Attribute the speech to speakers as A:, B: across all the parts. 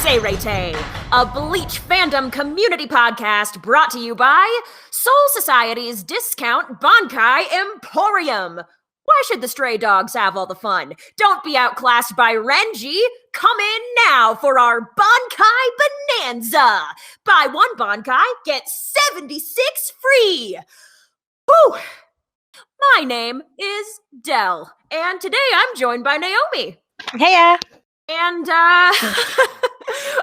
A: Seireitei, a Bleach fandom community podcast brought to you by Soul Society's discount Bankai Emporium. Why should the stray dogs have all the fun? Don't be outclassed by Renji. Come in now for our Bankai Bonanza. Buy one Bankai, get 76 free. Whew. My name is Del, and today I'm joined by Naomi.
B: Heya!
A: And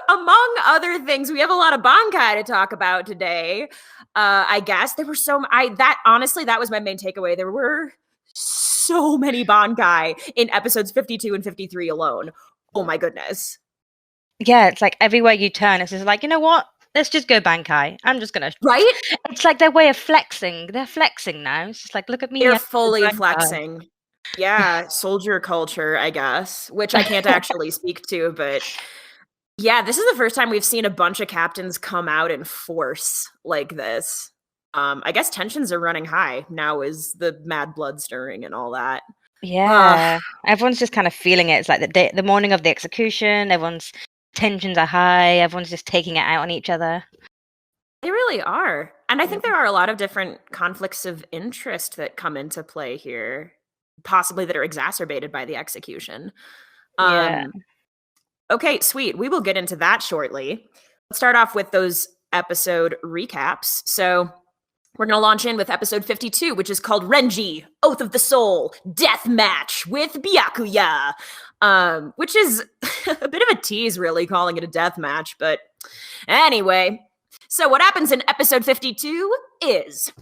A: among other things, we have a lot of Bankai to talk about today. I guess there were that was my main takeaway. There were so many Bankai in episodes 52 and 53 alone. Oh my goodness.
B: Yeah, it's like everywhere you turn, it's just like, you know what? Let's just go Bankai. I'm just gonna...
A: Right?
B: It's like their way of flexing. They're flexing now. It's just like, look at me.
A: They're fully flexing. Yeah, soldier culture, I guess, which I can't actually speak to, but yeah, this is the first time we've seen a bunch of captains come out in force like this. I guess tensions are running high now as the mad blood stirring and all that.
B: Yeah, everyone's just kind of feeling it. It's like the morning of the execution, everyone's tensions are high, everyone's just taking it out on each other.
A: They really are. And I think there are a lot of different conflicts of interest that come into play here, possibly that are exacerbated by the execution.
B: Yeah.
A: Okay, sweet. We will get into that shortly. Let's start off with those episode recaps. So we're going to launch in with episode 52, which is called Renji, Oath of the Soul, Death Match with Byakuya, which is a bit of a tease, really, calling it a death match. But anyway, so what happens in episode 52 is...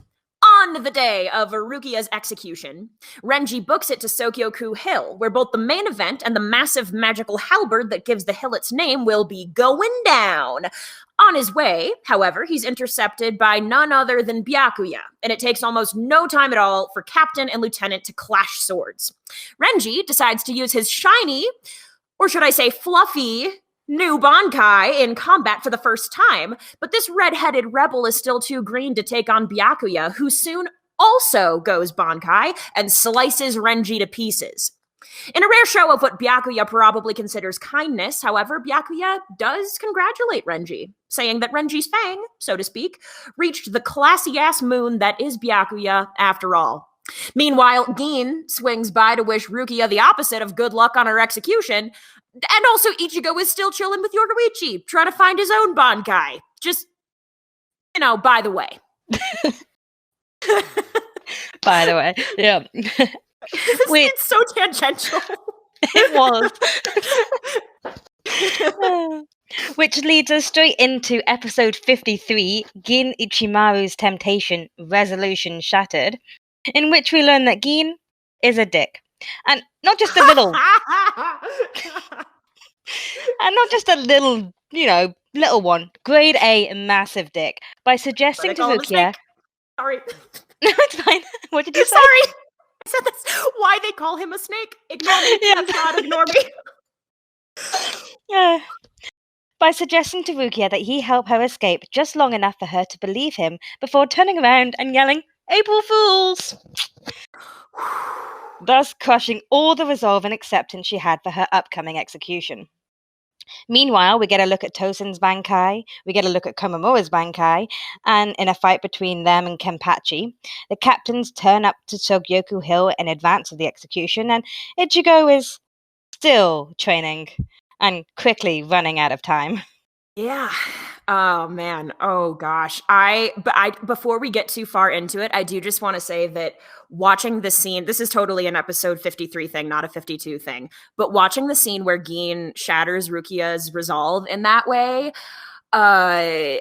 A: on the day of Rukia's execution, Renji books it to Sokyoku Hill, where both the main event and the massive magical halberd that gives the hill its name will be going down. On his way, however, he's intercepted by none other than Byakuya, and it takes almost no time at all for Captain and Lieutenant to clash swords. Renji decides to use his shiny, or should I say fluffy, new Bankai in combat for the first time, but this red-headed rebel is still too green to take on Byakuya, who soon also goes Bankai and slices Renji to pieces. In a rare show of what Byakuya probably considers kindness, however, Byakuya does congratulate Renji, saying that Renji's fang, so to speak, reached the classy-ass moon that is Byakuya after all. Meanwhile, Gin swings by to wish Rukia the opposite of good luck on her execution, and also Ichigo is still chilling with Yoruichi, trying to find his own Bankai. Just, by the way.
B: By the way, yeah.
A: It's so tangential.
B: It was. Which leads us straight into episode 53, Gin Ichimaru's Temptation, Resolution Shattered, in which we learn that Gin is a dick. And not just a little... and not just a little, little one. Grade A massive dick. By suggesting to Rukia...
A: Sorry.
B: No, it's fine. What did you say?
A: Sorry. I said that's why they call him a snake. Ignore me. Yeah. God, ignore me.
B: Yeah. By suggesting to Rukia that he help her escape just long enough for her to believe him before turning around and yelling, "April Fools!" Thus crushing all the resolve and acceptance she had for her upcoming execution. Meanwhile, we get a look at Tosen's Bankai, we get a look at Komamura's Bankai, and in a fight between them and Kenpachi, the captains turn up to Sokyoku Hill in advance of the execution, and Ichigo is still training and quickly running out of time.
A: Yeah. Oh, man. Oh, gosh. Before we get too far into it, I do just want to say that watching the scene, this is totally an episode 53 thing, not a 52 thing, but watching the scene where Gin shatters Rukia's resolve in that way, I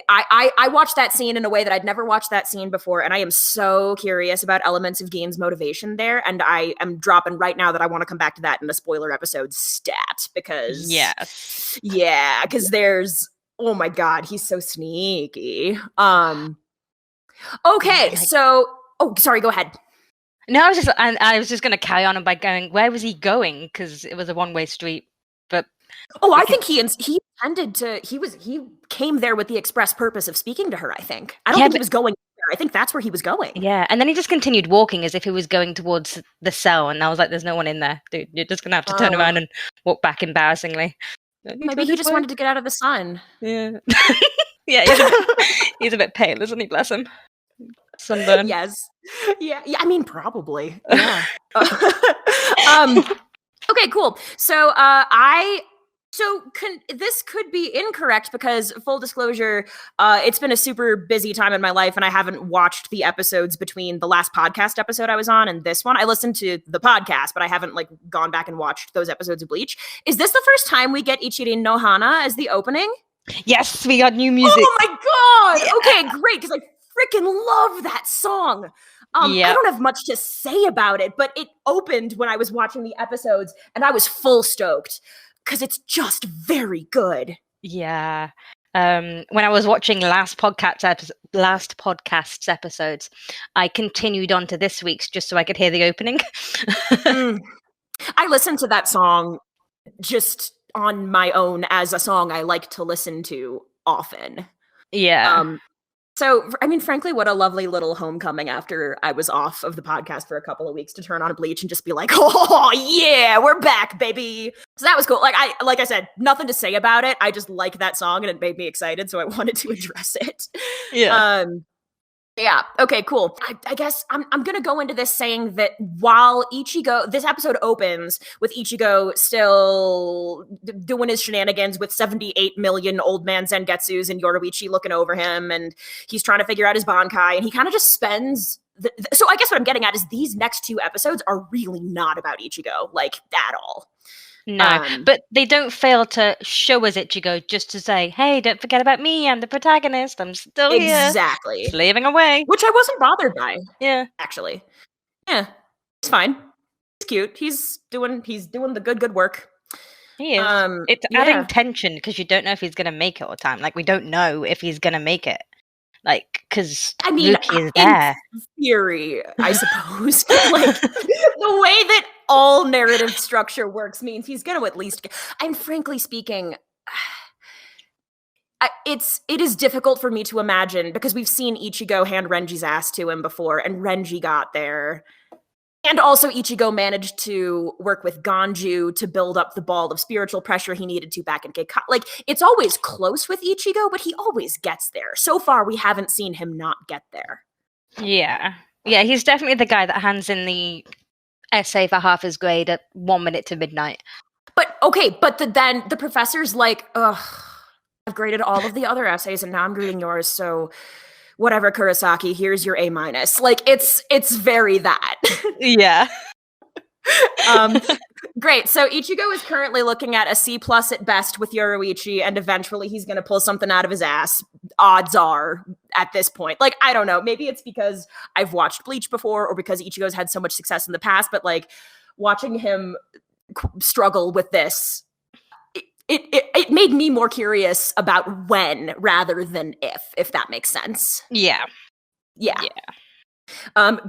A: watched that scene in a way that I'd never watched that scene before, and I am so curious about elements of Gin's motivation there, and I am dropping right now that I want to come back to that in a spoiler episode stat, because...
B: Yes.
A: Yeah, because there's... Oh my God, he's so sneaky. Okay, so... Oh, sorry, go ahead.
B: No, I was just going to carry on by going, where was he going? Because it was a one-way street, but...
A: Oh, I think he intended to... He came there with the express purpose of speaking to her, I think. I don't think he was going there. I think that's where he was going.
B: Yeah, and then he just continued walking as if he was going towards the cell, and I was like, there's no one in there, dude. You're just going to have to turn around and walk back embarrassingly.
A: Maybe he just wanted to get out of the sun.
B: Yeah. Yeah, he's a bit pale, isn't he? Bless him. Sunburn.
A: Yes. Yeah, I mean, probably. Yeah. Okay, cool. So this could be incorrect because, full disclosure, it's been a super busy time in my life, and I haven't watched the episodes between the last podcast episode I was on and this one. I listened to the podcast, but I haven't gone back and watched those episodes of Bleach. Is this the first time we get Ichiri no Hana as the opening?
B: Yes, we got new music.
A: Oh my god! Yeah. Okay, great, because I freaking love that song. I don't have much to say about it, but it opened when I was watching the episodes, and I was full stoked because it's just very good.
B: Yeah. When I was watching last podcast's episodes, I continued on to this week's just so I could hear the opening.
A: I listened to that song just on my own as a song I like to listen to often.
B: Yeah.
A: So, I mean, frankly, what a lovely little homecoming after I was off of the podcast for a couple of weeks to turn on Bleach and just be like, oh, yeah, we're back, baby. So that was cool. Like I said, nothing to say about it. I just like that song and it made me excited, so I wanted to address it.
B: Yeah.
A: Yeah. Okay, cool. I guess I'm going to go into this saying that while this episode opens with Ichigo still doing his shenanigans with 78 million old man Zengetsus and Yoruichi looking over him, and he's trying to figure out his Bankai, and he kind of just spends so I guess what I'm getting at is these next two episodes are really not about Ichigo, at all.
B: No, but they don't fail to show us Ichigo just to say, hey, don't forget about me, I'm the protagonist, I'm still here.
A: Exactly.
B: Slaving away.
A: Which I wasn't bothered by.
B: Yeah.
A: Actually. Yeah. It's fine. He's cute. He's doing the good work.
B: He is. It's adding tension because you don't know if he's going to make it all the time. We don't know if he's going to make it. Because Luki is there.
A: In theory, I suppose. The way that all narrative structure works means he's going to at least. And frankly speaking, it is difficult for me to imagine because we've seen Ichigo hand Renji's ass to him before, and Renji got there. And also Ichigo managed to work with Ganju to build up the ball of spiritual pressure he needed to back in Gekai. It's always close with Ichigo, but he always gets there. So far, we haven't seen him not get there.
B: Yeah. Yeah, he's definitely the guy that hands in the essay for half his grade at 1 minute to midnight.
A: But then the professor's like, ugh, I've graded all of the other essays and now I'm grading yours, so whatever, Kurosaki, here's your A-. It's very that.
B: Yeah.
A: Great. So Ichigo is currently looking at a C+ at best with Yoruichi, and eventually he's going to pull something out of his ass. Odds are at this point. I don't know. Maybe it's because I've watched Bleach before or because Ichigo's had so much success in the past, but watching him struggle with this, it made me more curious about when rather than if that makes sense.
B: Yeah.
A: Yeah.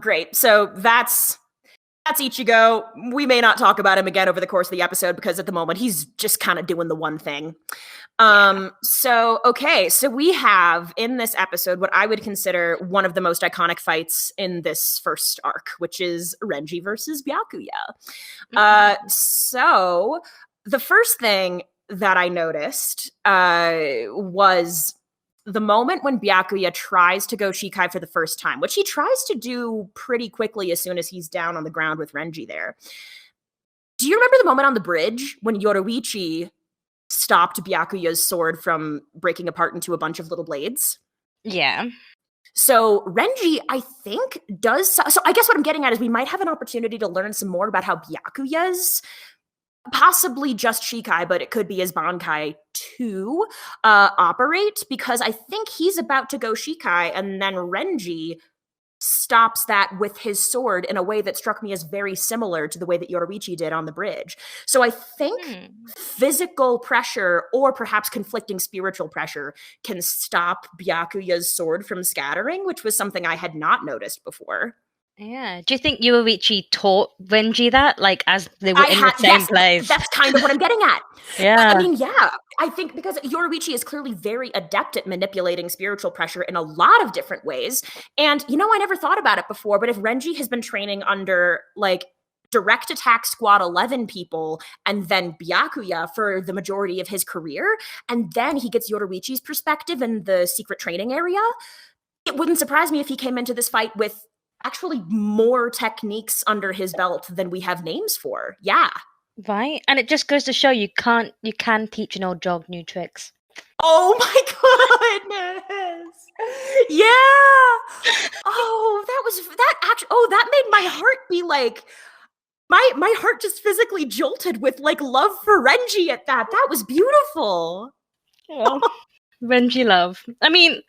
A: Great. So that's Ichigo. We may not talk about him again over the course of the episode because at the moment he's just kind of doing the one thing. So we have in this episode what I would consider one of the most iconic fights in this first arc, which is Renji versus Byakuya. So the first thing that I noticed was the moment when Byakuya tries to go Shikai for the first time, which he tries to do pretty quickly as soon as he's down on the ground with Renji there. Do you remember the moment on the bridge when Yoruichi stopped Byakuya's sword from breaking apart into a bunch of little blades?
B: Yeah.
A: So Renji, I think, does... So I guess what I'm getting at is we might have an opportunity to learn some more about how Byakuya's possibly just Shikai, but it could be his Bankai too, operate, because I think he's about to go Shikai, and then Renji stops that with his sword in a way that struck me as very similar to the way that Yoruichi did on the bridge. So I think physical pressure or perhaps conflicting spiritual pressure can stop Byakuya's sword from scattering, which was something I had not noticed before.
B: Yeah. Do you think Yoruichi taught Renji that, as they were in the same place?
A: That's kind of what I'm getting at.
B: Yeah.
A: I mean, yeah. I think because Yoruichi is clearly very adept at manipulating spiritual pressure in a lot of different ways. And, I never thought about it before, but if Renji has been training under, direct attack Squad 11 people and then Byakuya for the majority of his career. And then he gets Yoruichi's perspective in the secret training area. It wouldn't surprise me if he came into this fight with actually more techniques under his belt than we have names for. Yeah.
B: Right? And it just goes to show you can teach an old dog new tricks.
A: Oh my goodness. Yeah. Oh, that made my heart be like, my heart just physically jolted with like love for Renji at that. That was beautiful.
B: Yeah. Renji love. I mean,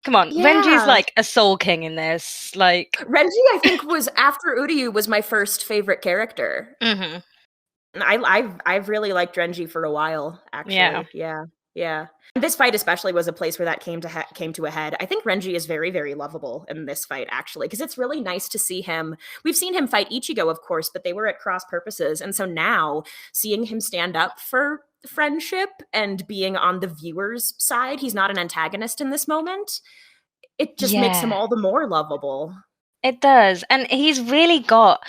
B: come on,
A: Yeah.
B: Renji's like a soul king in this. Like
A: Renji, I think, was after Uryu was my first favorite character.
B: Mm-hmm.
A: And I've really liked Renji for a while, actually. Yeah. This fight especially was a place where that came to a head. I think Renji is very, very lovable in this fight, actually, because it's really nice to see him. We've seen him fight Ichigo, of course, but they were at cross purposes. And so now seeing him stand up for friendship and being on the viewer's side, he's not an antagonist in this moment. It just makes him all the more lovable.
B: It does. And he's really got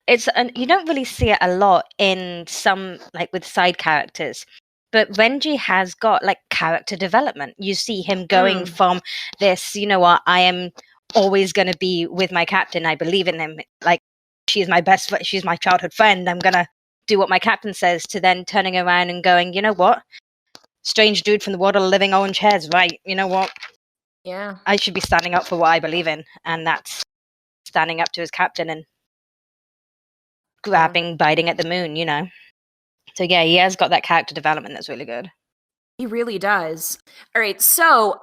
B: you don't really see it a lot in some, like, with side characters. But Renji has got like character development. You see him going from this, you know what, I am always going to be with my captain. I believe in him. Like, she's my childhood friend. I'm going to do what my captain says, to then turning around and going, you know what? Strange dude from the world of living orange hairs, right? You know what?
A: Yeah.
B: I should be standing up for what I believe in. And that's standing up to his captain and biting at the moon, you know? So yeah, he has got that character development that's really good.
A: He really does. All right, so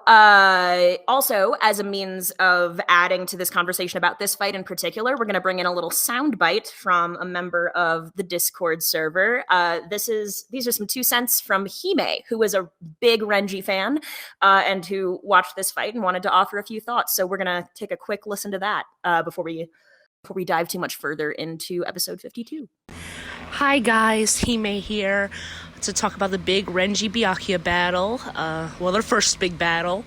A: also as a means of adding to this conversation about this fight in particular, we're going to bring in a little soundbite from a member of the Discord server. These are some 2 cents from Hime, who is a big Renji fan and who watched this fight and wanted to offer a few thoughts. So we're going to take a quick listen to that before we dive too much further into episode 52.
C: Hi guys, Hime here to talk about the big Renji Byakuya battle. Their first big battle.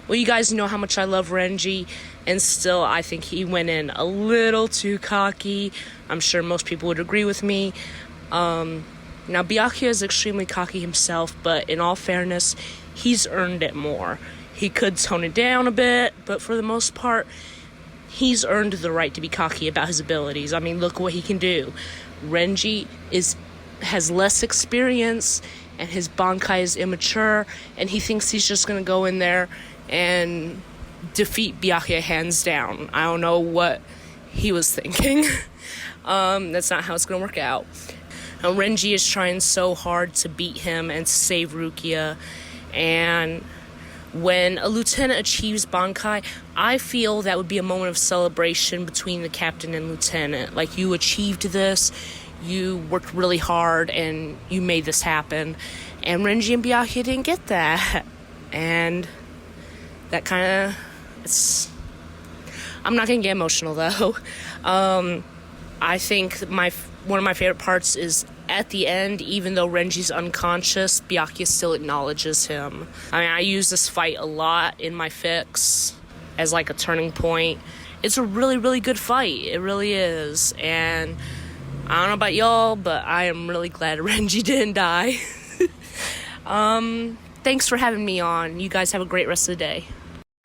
C: Well, you guys know how much I love Renji, and still I think he went in a little too cocky. I'm sure most people would agree with me. Now Byakuya is extremely cocky himself, but in all fairness, he's earned it more. He could tone it down a bit, but for the most part, he's earned the right to be cocky about his abilities. I mean, look what he can do. Renji has less experience, and his Bankai is immature, and he thinks he's just going to go in there and defeat Byakuya hands down. I don't know what he was thinking. That's not how it's going to work out. Now, Renji is trying so hard to beat him and to save Rukia, and when a lieutenant achieves Bankai, I feel that would be a moment of celebration between the captain and lieutenant. Like, you achieved this, you worked really hard, and you made this happen. And Renji and Byakuya didn't get that. And that kind of... I'm not going to get emotional, though. I think one of my favorite parts is at the end, even though Renji's unconscious, Byakuya still acknowledges him. I mean, I use this fight a lot in my fics as like a turning point. It's a really, really good fight. It really is. And I don't know about y'all, but I am really glad Renji didn't die. Thanks for having me on. You guys have a great rest of the day.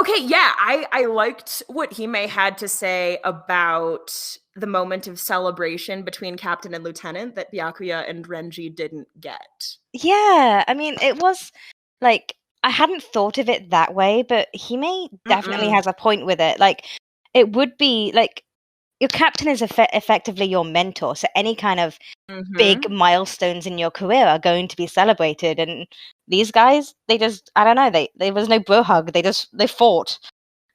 A: Okay, yeah, I liked what Hime had to say about the moment of celebration between Captain and Lieutenant that Byakuya and Renji didn't get.
B: Yeah, I mean, it was like, I hadn't thought of it that way, but Hime definitely has a point with it. Like, it would be like, your captain is effectively your mentor, so any kind of big milestones in your career are going to be celebrated. And these guys, they just, I don't know, there was no bro hug. They fought,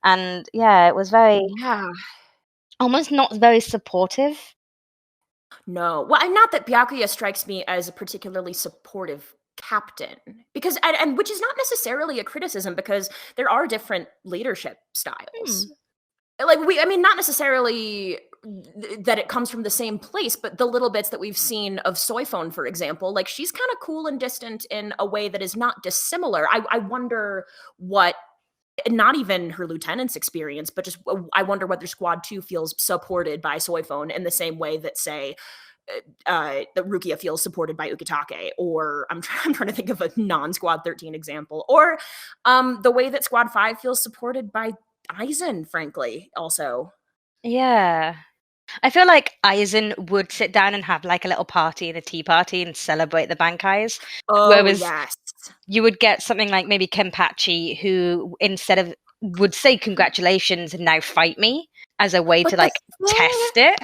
B: and yeah, it was very almost not very supportive.
A: No, well, not that Byakuya strikes me as a particularly supportive captain, because and which is not necessarily a criticism, because there are different leadership styles. Like, not necessarily that it comes from the same place, but the little bits that we've seen of Soifon, for example, like, she's kind of cool and distant in a way that is not dissimilar. I wonder what not even her lieutenant's experience, but just I wonder whether Squad 2 feels supported by Soifone in the same way that, say, that Rukia feels supported by Ukitake, or I'm trying to think of a non-Squad 13 example, or the way that Squad 5 feels supported by Aizen, frankly, also.
B: Yeah. I feel like Aizen would sit down and have like a little party and a tea party and celebrate the Bankais.
A: Oh,
B: Whereas
A: yes.
B: you would get something like maybe Kenpachi, who instead of would say congratulations and now fight me as a way
A: But
B: to like test it.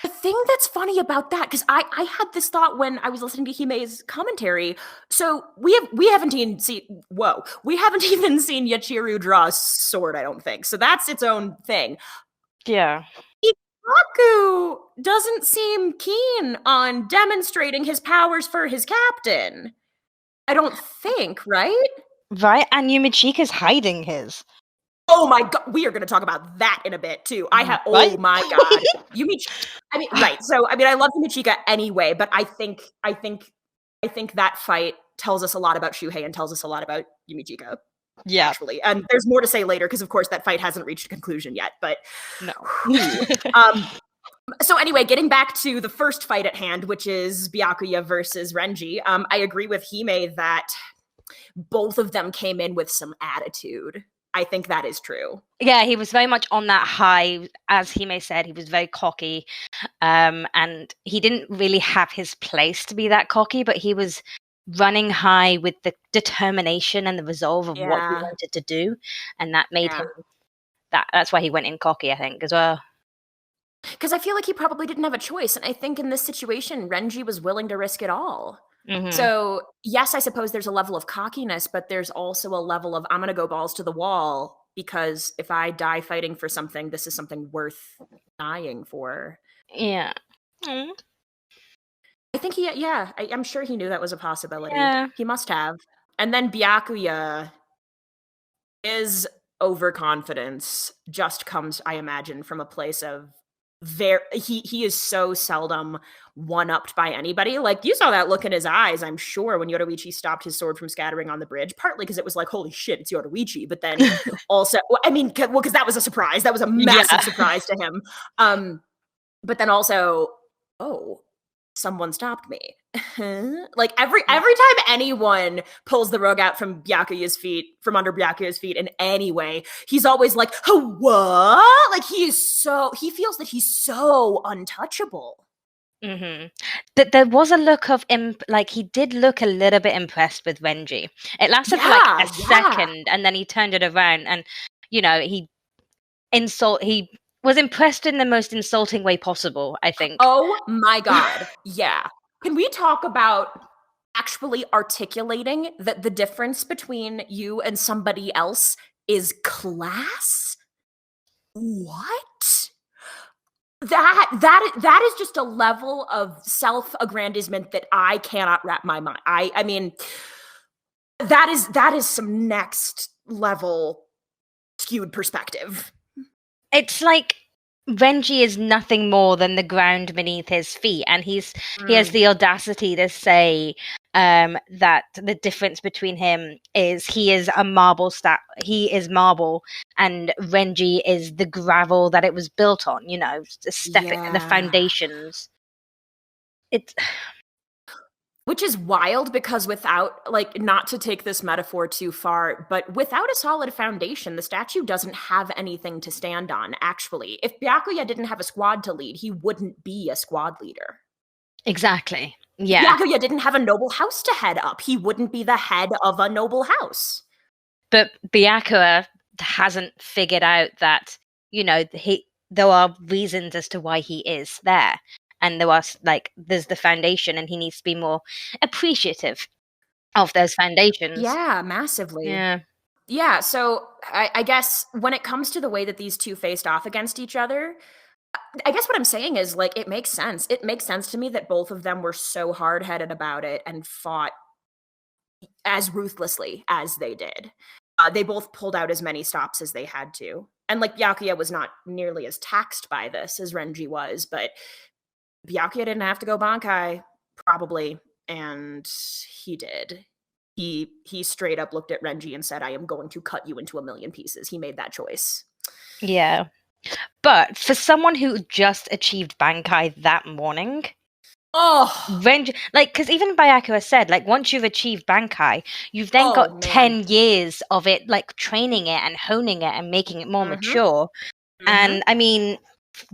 A: The thing that's funny about that, because I had this thought when I was listening to Hime's commentary. So we haven't even seen Yachiru draw a sword, I don't think. So that's its own thing.
B: Yeah.
A: Ikaku doesn't seem keen on demonstrating his powers for his captain. I don't think, right?
B: Right, and Yumichika's hiding his.
A: Oh my god, we are going to talk about that in a bit too.
B: Right?
A: Oh my god, right. So I mean, I love Yumichika anyway, but I think that fight tells us a lot about Shuhei and tells us a lot about Yumichika.
B: Yeah,
A: actually, and there's more to say later because, of course, that fight hasn't reached a conclusion yet. But
B: no.
A: So anyway, getting back to the first fight at hand, which is Byakuya versus Renji, I agree with Hime that both of them came in with some attitude. I think that is true.
B: Yeah, he was very much on that high. As Hime said, he was very cocky. And he didn't really have his place to be that cocky, but he was running high with the determination and the resolve of what he wanted to do. And that made him, that's why he went in cocky, I think, as well.
A: Because I feel like he probably didn't have a choice. And I think in this situation, Renji was willing to risk it all. Mm-hmm. So, yes, I suppose there's a level of cockiness, but there's also a level of I'm going to go balls to the wall because if I die fighting for something, this is something worth dying for.
B: Yeah.
A: Mm-hmm. I think I'm sure he knew that was a possibility.
B: Yeah.
A: He must have. And then Byakuya, his overconfidence just comes, I imagine, from a place of he is so seldom one-upped by anybody. Like, you saw that look in his eyes, I'm sure, when Yoruichi stopped his sword from scattering on the bridge, partly because it was like, holy shit, it's Yoruichi, but then also, I mean, because that was a surprise. That was a massive surprise to him. But then also, oh, someone stopped me. Like every time anyone pulls the rug out from under Byakuya's feet in any way, he's always like, oh, what? Like he feels that he's so untouchable.
B: Mm-hmm. There was a look of like he did look a little bit impressed with Renji. It lasted for like a second, and then he turned it around, and he was impressed in the most insulting way possible, I think.
A: Oh my god. Yeah. Can we talk about actually articulating that the difference between you and somebody else is class? What? That is just a level of self-aggrandizement that I cannot wrap my mind. I mean, that is some next level skewed perspective.
B: It's like Renji is nothing more than the ground beneath his feet, and he has the audacity to say that the difference between him is he is marble, and Renji is the gravel that it was built on. The foundations.
A: Which is wild because without, like, not to take this metaphor too far, but without a solid foundation, the statue doesn't have anything to stand on, actually. If Byakuya didn't have a squad to lead, he wouldn't be a squad leader.
B: Exactly. Yeah.
A: If Byakuya didn't have a noble house to head up, he wouldn't be the head of a noble house.
B: But Byakuya hasn't figured out that, there are reasons as to why he is there. And there's the foundation, and he needs to be more appreciative of those foundations.
A: Yeah, massively.
B: Yeah.
A: So I guess when it comes to the way that these two faced off against each other, I guess what I'm saying is, like, it makes sense. It makes sense to me that both of them were so hard-headed about it and fought as ruthlessly as they did. They both pulled out as many stops as they had to. And, like, Byakuya was not nearly as taxed by this as Renji was, but Byakuya didn't have to go Bankai, probably, and he did. he straight up looked at Renji and said, I am going to cut you into a million pieces. He made that choice.
B: Yeah. But for someone who just achieved Bankai that morning, Renji, like, because even Byakuya said, like, once you've achieved Bankai, you've then got 10 years of it, like, training it and honing it and making it more mature. And, I mean,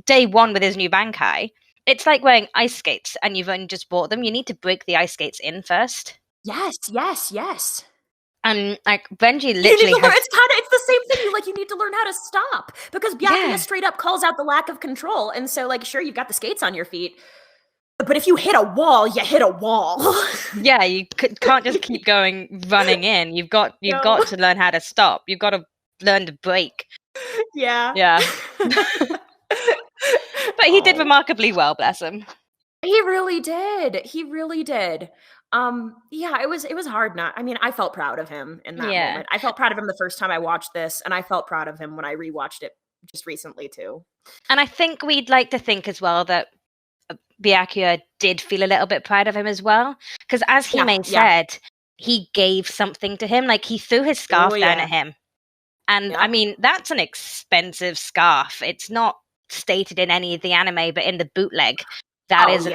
B: day one with his new Bankai, it's like wearing ice skates and you've only just bought them. You need to break the ice skates in first.
A: Yes.
B: And like Renji literally
A: it's the same thing. You need to learn how to stop, because Byakuya straight up calls out the lack of control. And so, like, sure, you've got the skates on your feet, but if you hit a wall, you hit a wall.
B: Yeah, you can't just keep running in. You've got to learn how to stop. You've got to learn to break. Yeah. But he did remarkably well, bless him.
A: He really did. Yeah, it was hard not. I mean, I felt proud of him in that moment. I felt proud of him the first time I watched this, and I felt proud of him when I rewatched it just recently too.
B: And I think we'd like to think as well that Byakuya did feel a little bit proud of him as well, because as Hime said, he gave something to him. Like, he threw his scarf down at him, and I mean, that's an expensive scarf. It's not stated in any of the anime, but in the bootleg, that is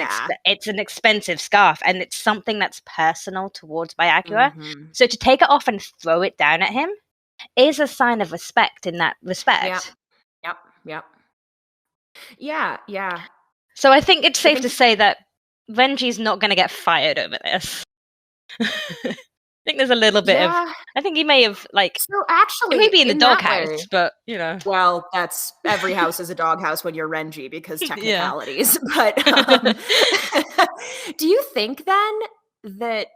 B: it's an expensive scarf, and it's something that's personal towards Byakuya. So to take it off and throw it down at him is a sign of respect in that respect.
A: Yep. Yeah.
B: So I think it's safe to say that Renji's not going to get fired over this. I think there's a little bit of. I think he may have, like. So actually, it may be in the doghouse, but you know.
A: Well, that's every house is a doghouse when you're Renji, because technicalities. But do you think then that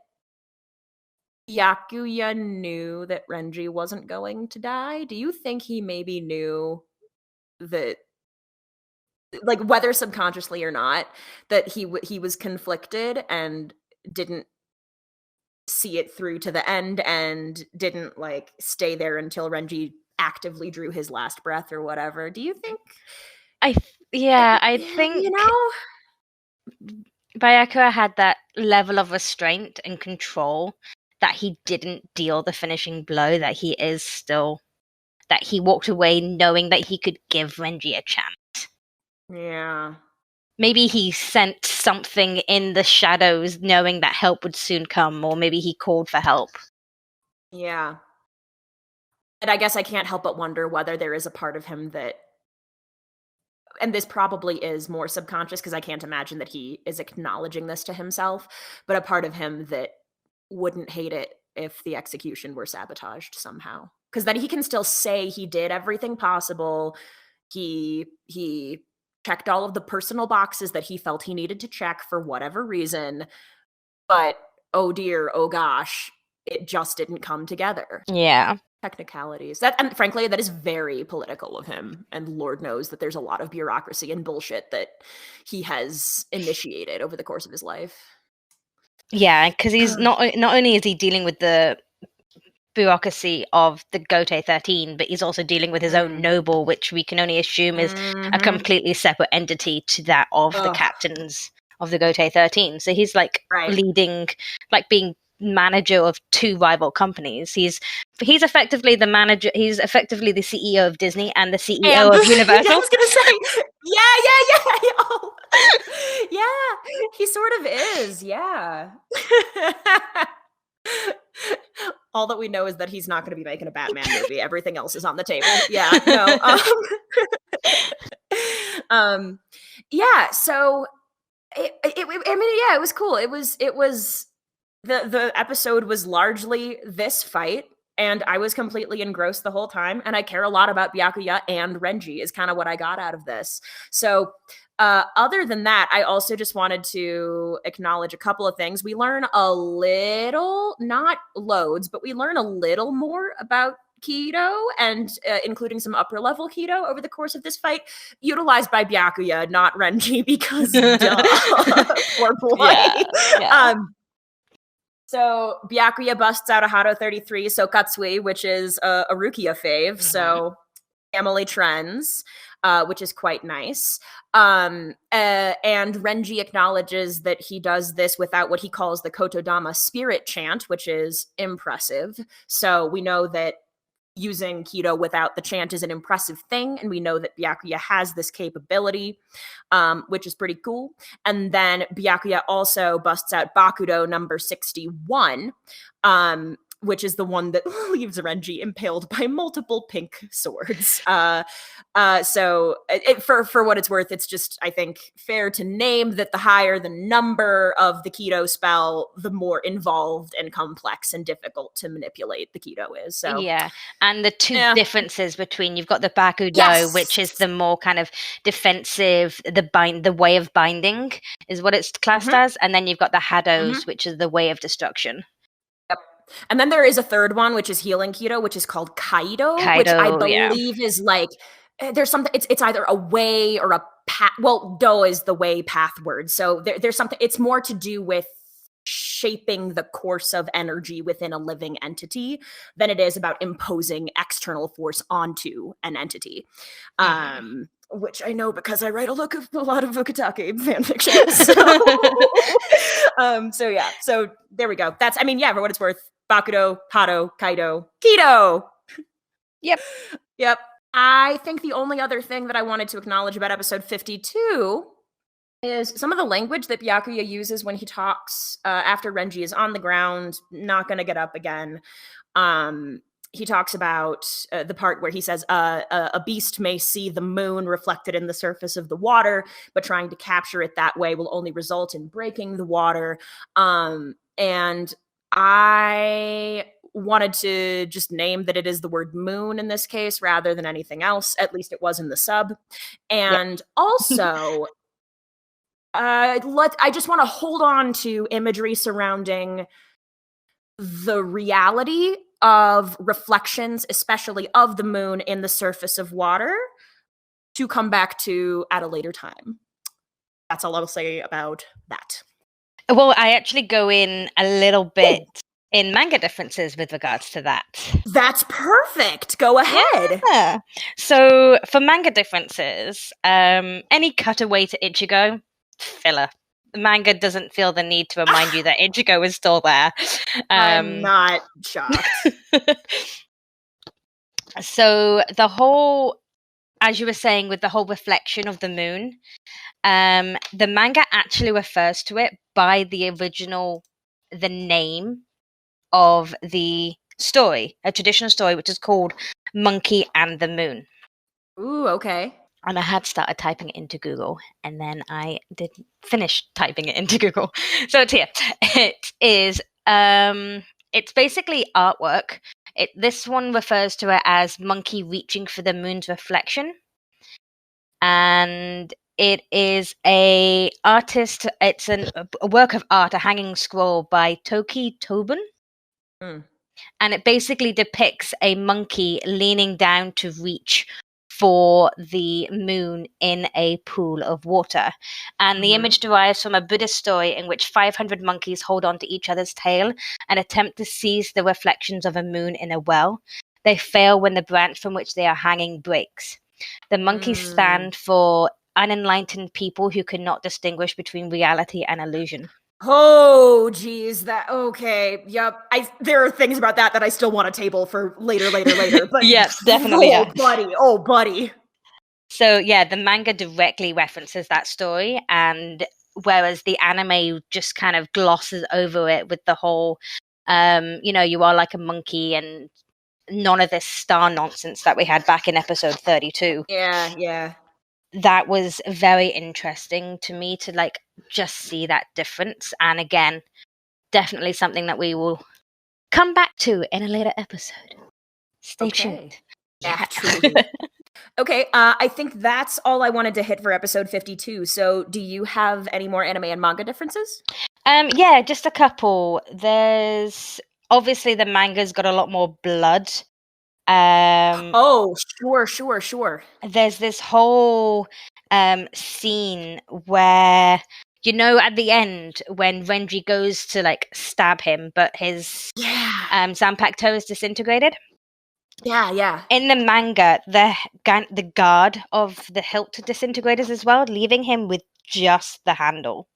A: Byakuya knew that Renji wasn't going to die? Do you think he maybe knew that, like, whether subconsciously or not, that he was conflicted and didn't see it through to the end and didn't, like, stay there until Renji actively drew his last breath or whatever? Do you think?
B: I think, you know, Byakuya had that level of restraint and control that he didn't deal the finishing blow, that he walked away knowing that he could give Renji a chance.
A: Yeah.
B: Maybe he sent something in the shadows knowing that help would soon come, or maybe he called for help.
A: Yeah. And I guess I can't help but wonder whether there is a part of him that, and this probably is more subconscious because I can't imagine that he is acknowledging this to himself, but a part of him that wouldn't hate it if the execution were sabotaged somehow. Because then he can still say he did everything possible. He checked all of the personal boxes that he felt he needed to check for whatever reason. But, oh dear, oh gosh, it just didn't come together.
B: Yeah.
A: Technicalities. And frankly, that is very political of him. And Lord knows that there's a lot of bureaucracy and bullshit that he has initiated over the course of his life.
B: Yeah, because he's not only is he dealing with the bureaucracy of the Gotei 13, but he's also dealing with his own noble, which we can only assume is a completely separate entity to that of the captains of the Gotei 13. So he's like leading, like being manager of two rival companies. He's effectively the manager. He's effectively the CEO of Disney and the CEO of Universal.
A: I was gonna say, yeah. He sort of is, yeah. All that we know is that he's not going to be making a Batman movie. Everything else is on the table. Yeah, no. Yeah. So, it was cool. It was the episode was largely this fight, and I was completely engrossed the whole time. And I care a lot about Byakuya and Renji is kind of what I got out of this. So, other than that, I also just wanted to acknowledge a couple of things. We learn a little, not loads, but we learn a little more about Kido, and including some upper level Kido over the course of this fight, utilized by Byakuya, not Renji, because duh, poor boy. Yeah. So Byakuya busts out a Hado 33 Sokatsui, which is a Rukia fave, so family trends. which is quite nice. And Renji acknowledges that he does this without what he calls the Kotodama spirit chant, which is impressive. So we know that using Kido without the chant is an impressive thing, and we know that Byakuya has this capability, which is pretty cool. And then Byakuya also busts out Bakudo number 61, which is the one that leaves Renji impaled by multiple pink swords. So for what it's worth, it's just, I think, fair to name that the higher the number of the Kido spell, the more involved and complex and difficult to manipulate the Kido is. So
B: yeah, and the two differences between, you've got the Bakudo,
A: Yes.
B: which is the more kind of defensive, the way of binding is what it's classed as, and then you've got the Hados, which is the way of destruction.
A: And then there is a third one, which is healing Kido, which is called Kaido, which I believe is like, there's something, it's either a way or a path. Well, Do is the way path word. So there's something, it's more to do with shaping the course of energy within a living entity than it is about imposing external force onto an entity. Which I know because I write a lot of Ukitake fanfiction. So yeah, so there we go. That's, I mean, yeah, for what it's worth, Bakudo, Hado, Kaido, Kido. Yep. I think the only other thing that I wanted to acknowledge about episode 52 is some of the language that Byakuya uses when he talks after Renji is on the ground, not going to get up again. He talks about the part where he says, a beast may see the moon reflected in the surface of the water, but trying to capture it that way will only result in breaking the water. And I wanted to just name that it is the word moon in this case rather than anything else. At least it was in the sub. And also, I just want to hold on to imagery surrounding the reality of reflections, especially of the moon in the surface of water, to come back to at a later time. That's all I'll say about that.
B: Well, I actually go in a little bit in manga differences with regards to that.
A: That's perfect. Go ahead.
B: Yeah. So for manga differences, any cutaway to Ichigo, filler. The manga doesn't feel the need to remind you that Ichigo is still there.
A: I'm not shocked.
B: So the whole, as you were saying, with the whole reflection of the moon, the manga actually refers to it by the name of the story, a traditional story, which is called Monkey and the Moon.
A: Ooh, okay.
B: And I had started typing it into Google, and then I didn't finish typing it into Google. So it's here. It is, it's basically artwork. This one refers to it as Monkey Reaching for the Moon's Reflection. And it is a work of art, a hanging scroll by Toki Tobun. And it basically depicts a monkey leaning down to reach for the moon in a pool of water. And the image derives from a Buddhist story in which 500 monkeys hold on to each other's tail and attempt to seize the reflections of a moon in a well. They fail when the branch from which they are hanging breaks. The monkeys stand for unenlightened people who cannot distinguish between reality and illusion.
A: Oh, geez, okay, yep. There are things about that I still want a table for later. But
B: yes, definitely.
A: Oh, buddy.
B: So yeah, the manga directly references that story, and whereas the anime just kind of glosses over it with the whole, you are like a monkey and none of this star nonsense that we had back in episode 32.
A: Yeah.
B: That was very interesting to me to just see that difference. And again, definitely something that we will come back to in a later episode. Stay tuned.
A: Yeah, truly. Okay, I think that's all I wanted to hit for episode 52. So do you have any more anime and manga differences?
B: Yeah, just a couple. There's obviously the manga's got a lot more blood.
A: Oh, sure.
B: There's this whole scene where, at the end when Renji goes to stab him, but his Zanpakuto is disintegrated.
A: Yeah.
B: In the manga, the guard of the hilt disintegrators as well, leaving him with just the handle.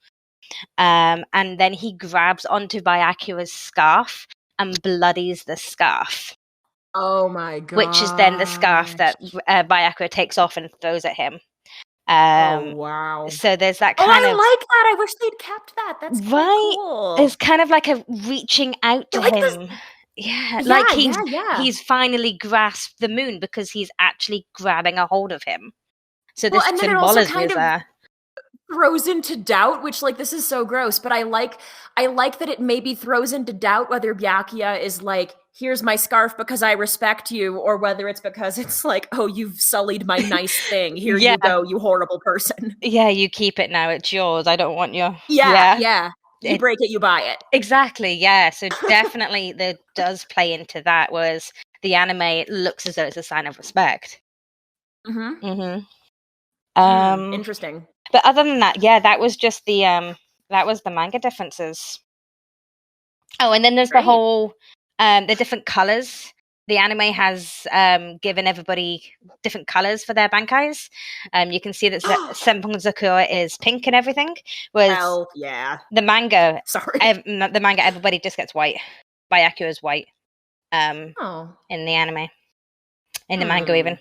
B: And then he grabs onto Byakuya's scarf and bloodies the scarf.
A: Oh my god.
B: Which is then the scarf that Byakuya takes off and throws at him.
A: Oh wow.
B: So there's that kind of...
A: I like that. I wish they'd kept that. That's
B: right?
A: Cool.
B: It's kind of like a reaching out to him. Yeah, like he's finally grasped the moon because he's actually grabbing a hold of him. So this symbolism is there.
A: Throws into doubt, which like this is so gross, but I like that it maybe throws into doubt whether Byakuya is like, here's my scarf because I respect you, or whether it's because it's like, oh, you've sullied my nice thing. Here you go, you horrible person.
B: Yeah, you keep it now. It's yours. I don't want your...
A: Yeah. You break it, you buy it.
B: Exactly, yeah. So definitely there does play into that, whereas the anime looks as though it's a sign of respect.
A: Interesting.
B: But other than that, yeah, that was just the manga differences. Oh, and then there's the whole the different colors. The anime has given everybody different colors for their bankais. You can see that Senpon Zakura is pink and everything, whereas the manga, the manga, everybody just gets white. Byakuya is white. In the anime, in the manga even.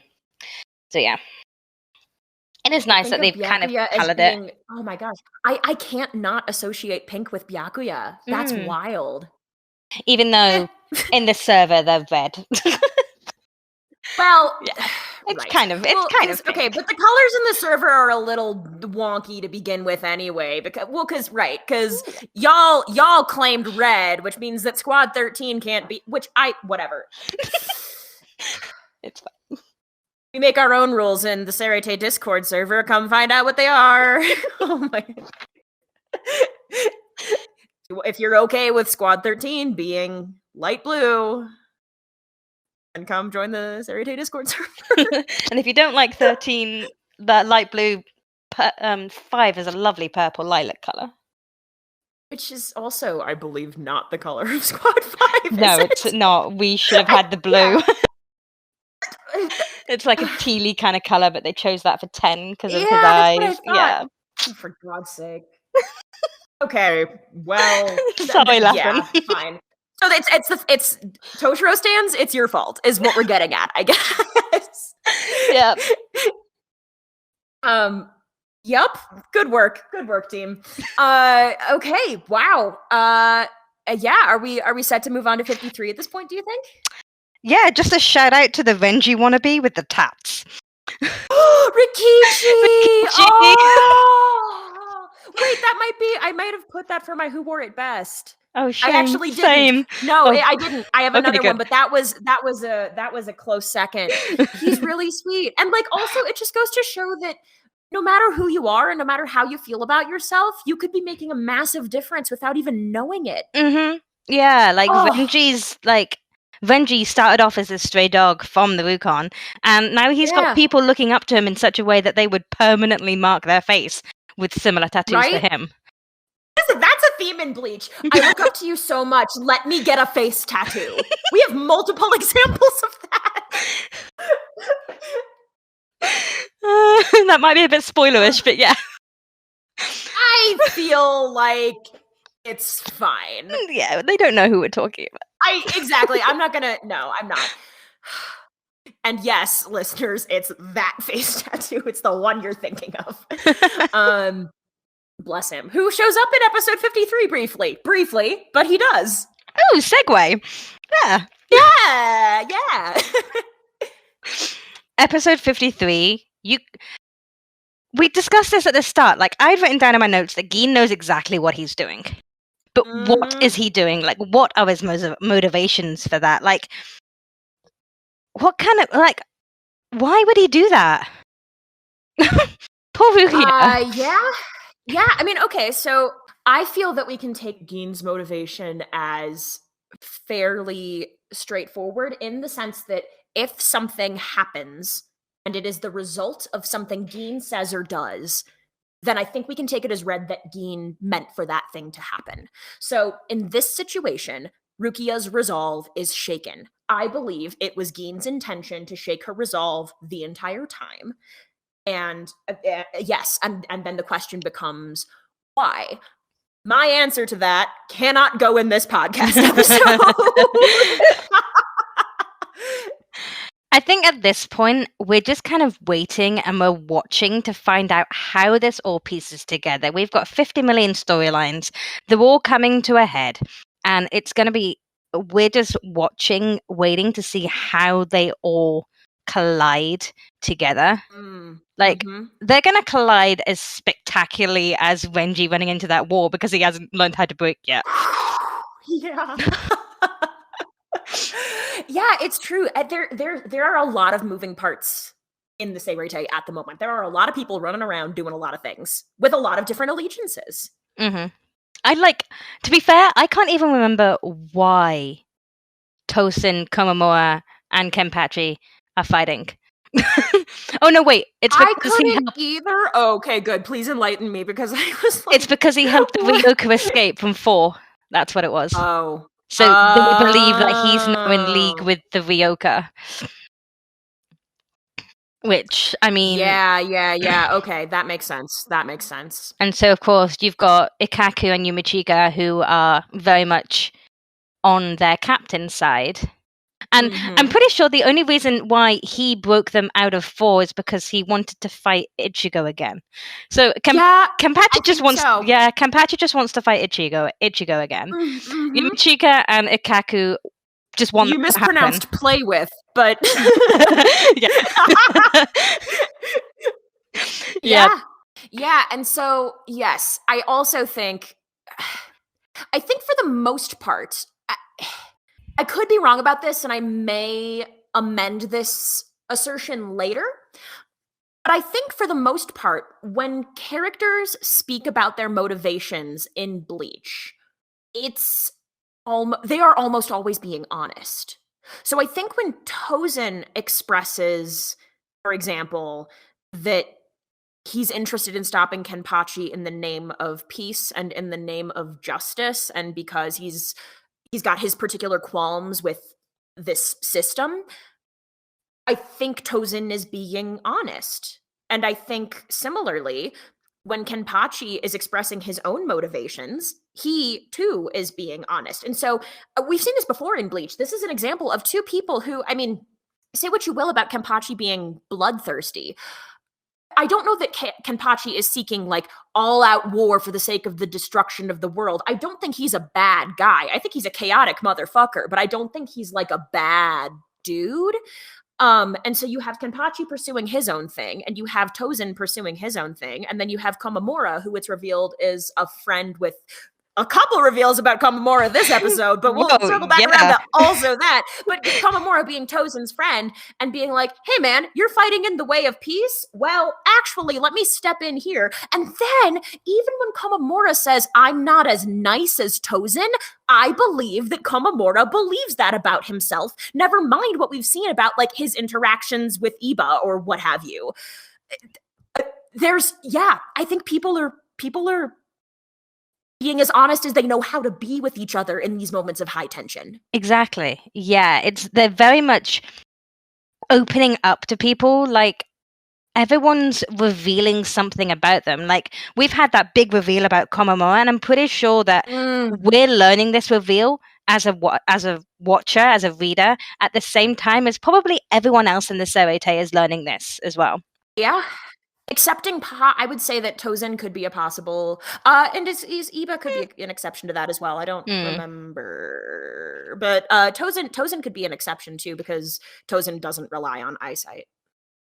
B: So yeah. It is nice that they've kind of colored it.
A: Oh my gosh. I can't not associate pink with Byakuya. That's wild.
B: Even though in the server they're red.
A: Well,
B: it's kind of pink.
A: Okay, but the colors in the server are a little wonky to begin with anyway. Because y'all claimed red, which means that Squad 13 can't be, whatever.
B: It's fine.
A: We make our own rules in the Seireitei Discord server. Come find out what they are. Oh my. If you're okay with Squad 13 being light blue, then come join the Seireitei Discord server.
B: And if you don't like 13, that light blue, 5 is a lovely purple lilac color.
A: Which is also, I believe, not the color of Squad 5.
B: No, it's not. We should have had the blue. It's like a tealy kind of color, but they chose that for 10 because of his eyes. Yeah.
A: For God's sake. Okay, well,
B: sorry, laughing.
A: Yeah, fine. So it's Toshiro stands. It's your fault, is what we're getting at, I guess.
B: Yep.
A: Yep. Good work, team. Okay. Wow. Yeah. Are we set to move on to 53 at this point? Do you think?
B: Yeah, just a shout out to the Renji wannabe with the tats.
A: Rikichi! Oh! Wait, that might be. I might have put that for my Who Wore It Best.
B: Oh, shame.
A: I actually didn't.
B: Same.
A: No, I didn't. I have another one, but that was a close second. He's really sweet, and like also, it just goes to show that no matter who you are and no matter how you feel about yourself, you could be making a massive difference without even knowing it.
B: Yeah, like Renji started off as a stray dog from the Rukon, and now he's got people looking up to him in such a way that they would permanently mark their face with similar tattoos to him.
A: Listen, that's a theme in Bleach. I look up to you so much, let me get a face tattoo. We have multiple examples of that.
B: That might be a bit spoilerish, but yeah.
A: I feel like it's fine.
B: Yeah, they don't know who we're talking about.
A: Exactly. I'm not. And yes, listeners, it's that face tattoo. It's the one you're thinking of. Bless him. Who shows up in episode 53 briefly, but he does.
B: Oh, segue.
A: Yeah.
B: Episode 53. We discussed this at the start. Like, I've written down in my notes that Gin knows exactly what he's doing. But what is he doing? Like, what are his motivations for that? Like, what kind of, like, why would he do that? Poor Rukia.
A: Yeah. I mean, okay, so I feel that we can take Gin's motivation as fairly straightforward in the sense that if something happens and it is the result of something Gin says or does, then I think we can take it as read that Gin meant for that thing to happen. So in this situation, Rukia's resolve is shaken. I believe it was Gein's intention to shake her resolve the entire time. And yes, and then the question becomes, why? My answer to that cannot go in this podcast episode.
B: I think at this point, we're just kind of waiting and we're watching to find out how this all pieces together. We've got 50 million storylines. They're all coming to a head. And it's going to be, we're just watching, waiting to see how they all collide together. Like, they're going to collide as spectacularly as Renji running into that wall because he hasn't learned how to break yet.
A: Yeah. Yeah, it's true. There are a lot of moving parts in the Seireitei at the moment. There are a lot of people running around doing a lot of things with a lot of different allegiances.
B: To be fair, I can't even remember why Tosin, Komamura, and Kenpachi are fighting. Oh no, wait! It's because
A: I couldn't either. Oh, okay, good. Please enlighten me because I was like,
B: it's because he helped the Ryoka escape from 4. That's what it was.
A: Oh.
B: So they believe that he's now in league with the Ryoka. Which, I mean...
A: Yeah. Okay, that makes sense.
B: And so, of course, you've got Ikkaku and Yumichika, who are very much on their captain's side. And I'm pretty sure the only reason why he broke them out of 4 is because he wanted to fight Ichigo again. So Kenpachi just wants Kenpachi just wants to fight Ichigo again. Yumichika and Ikkaku just want
A: you mispronounced play with, but yeah. And so yes, I also think for the most part, I could be wrong about this, and I may amend this assertion later. But I think for the most part, when characters speak about their motivations in Bleach, they are almost always being honest. So I think when Tosin expresses, for example, that he's interested in stopping Kenpachi in the name of peace and in the name of justice, and because he's got his particular qualms with this system, I think Tosin is being honest. And I think similarly, when Kenpachi is expressing his own motivations, he too is being honest. And so we've seen this before in Bleach. This is an example of 2 people who, I mean, say what you will about Kenpachi being bloodthirsty. I don't know that Kenpachi is seeking like all-out war for the sake of the destruction of the world. I don't think he's a bad guy. I think he's a chaotic motherfucker, but I don't think he's like a bad dude. And so you have Kenpachi pursuing his own thing, and you have Tosin pursuing his own thing, and then you have Komamura, who it's revealed is a friend with a couple reveals about Komamura this episode, but we'll circle back around to also that. But Komamura being Tosin's friend and being like, hey man, you're fighting in the way of peace? Well, actually, let me step in here. And then, even when Komamura says, I'm not as nice as Tosin, I believe that Komamura believes that about himself. Never mind what we've seen about like his interactions with Iba or what have you. I think people are being as honest as they know how to be with each other in these moments of high tension.
B: Exactly. Yeah, they're very much opening up to people. Like, everyone's revealing something about them. Like, we've had that big reveal about Komamura, and I'm pretty sure that we're learning this reveal as a watcher, as a reader, at the same time as probably everyone else in the Seireitei is learning this as well.
A: Yeah. Excepting I would say that Tosin could be a possible, and Iba could be an exception to that as well. I don't remember, but Tosin could be an exception too, because Tosin doesn't rely on eyesight.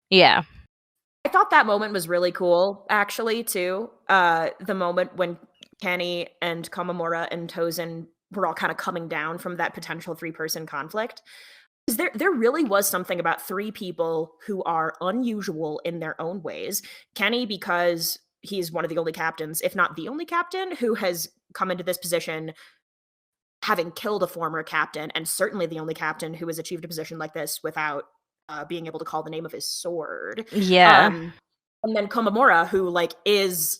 B: Yeah,
A: I thought that moment was really cool, actually, too. The moment when Kenny and Komamura and Tosin were all kind of coming down from that potential 3-person conflict. There really was something about 3 people who are unusual in their own ways. Kenny, because he's one of the only captains, if not the only captain, who has come into this position having killed a former captain, and certainly the only captain who has achieved a position like this without being able to call the name of his sword.
B: Yeah.
A: And then Komamura, who like is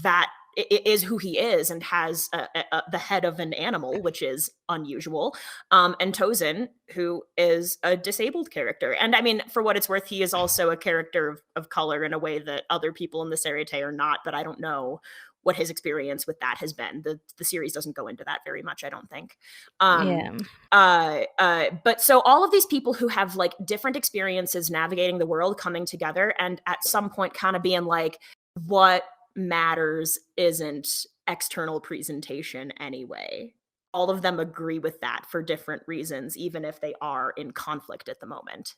A: that is who he is and has the head of an animal, which is unusual. And Tozen, who is a disabled character. And I mean, for what it's worth, he is also a character of color in a way that other people in the Seireitei are not, but I don't know what his experience with that has been. The series doesn't go into that very much, I don't think. But so all of these people who have like different experiences navigating the world coming together and at some point kind of being like, what matters isn't external presentation anyway. All of them agree with that for different reasons, even if they are in conflict at the moment.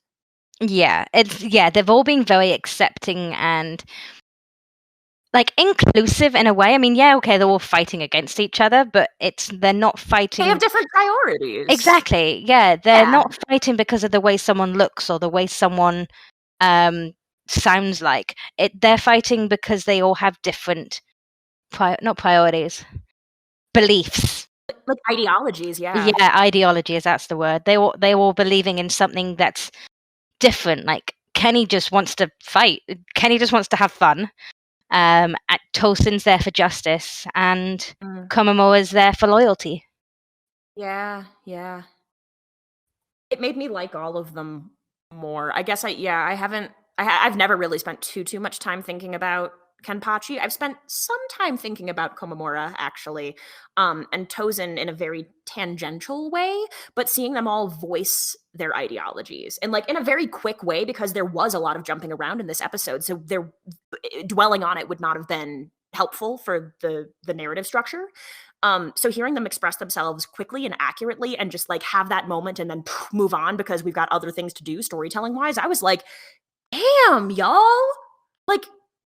B: Yeah, they've all been very accepting and like inclusive in a way. I mean, yeah, okay, they're all fighting against each other, but they're not fighting.
A: They have different priorities.
B: Exactly. Yeah, they're not fighting because of the way someone looks or the way someone sounds like. They're fighting because they all have different not priorities, beliefs.
A: Like ideologies, yeah.
B: Yeah, ideologies, that's the word. They all believing in something that's different. Like Kenny just wants to fight. Kenny just wants to have fun. Tosen's there for justice, and Komomo's there for loyalty.
A: Yeah. It made me like all of them more. I guess I've never really spent too much time thinking about Kenpachi. I've spent some time thinking about Komomora, actually, and Tozen in a very tangential way, but seeing them all voice their ideologies and like in a very quick way, because there was a lot of jumping around in this episode, so dwelling on it would not have been helpful for the narrative structure. So hearing them express themselves quickly and accurately and just like have that moment and then move on because we've got other things to do storytelling wise, I was like, damn, y'all. Like,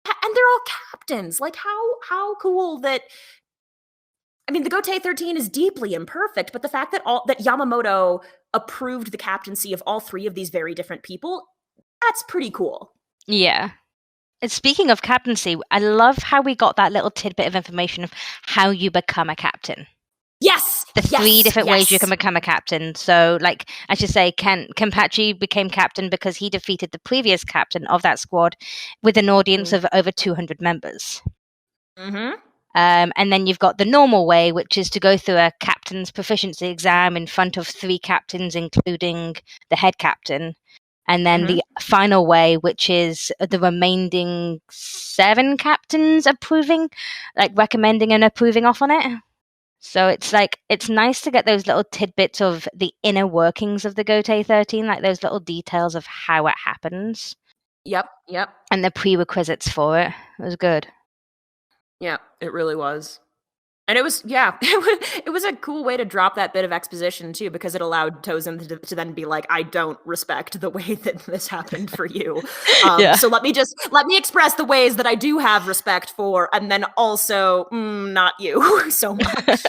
A: and they're all captains. Like, how cool that. I mean, the Gotei 13 is deeply imperfect, but the fact that Yamamoto approved the captaincy of all three of these very different people, that's pretty cool.
B: Yeah. And speaking of captaincy, I love how we got that little tidbit of information of how you become a captain.
A: Yes!
B: The three different ways you can become a captain. So, like, I should say, Kenpachi became captain because he defeated the previous captain of that squad with an audience of over 200 members.
A: Mm-hmm.
B: And then you've got the normal way, which is to go through a captain's proficiency exam in front of 3 captains, including the head captain. And then the final way, which is the remaining 7 captains recommending and approving off on it. So it's like, it's nice to get those little tidbits of the inner workings of the Gotei 13, like those little details of how it happens.
A: Yep.
B: And the prerequisites for it. It was good.
A: Yeah, it really was. And it was a cool way to drop that bit of exposition too, because it allowed Tozen to then be like, I don't respect the way that this happened for you. So let me express the ways that I do have respect for, and then also not you so much.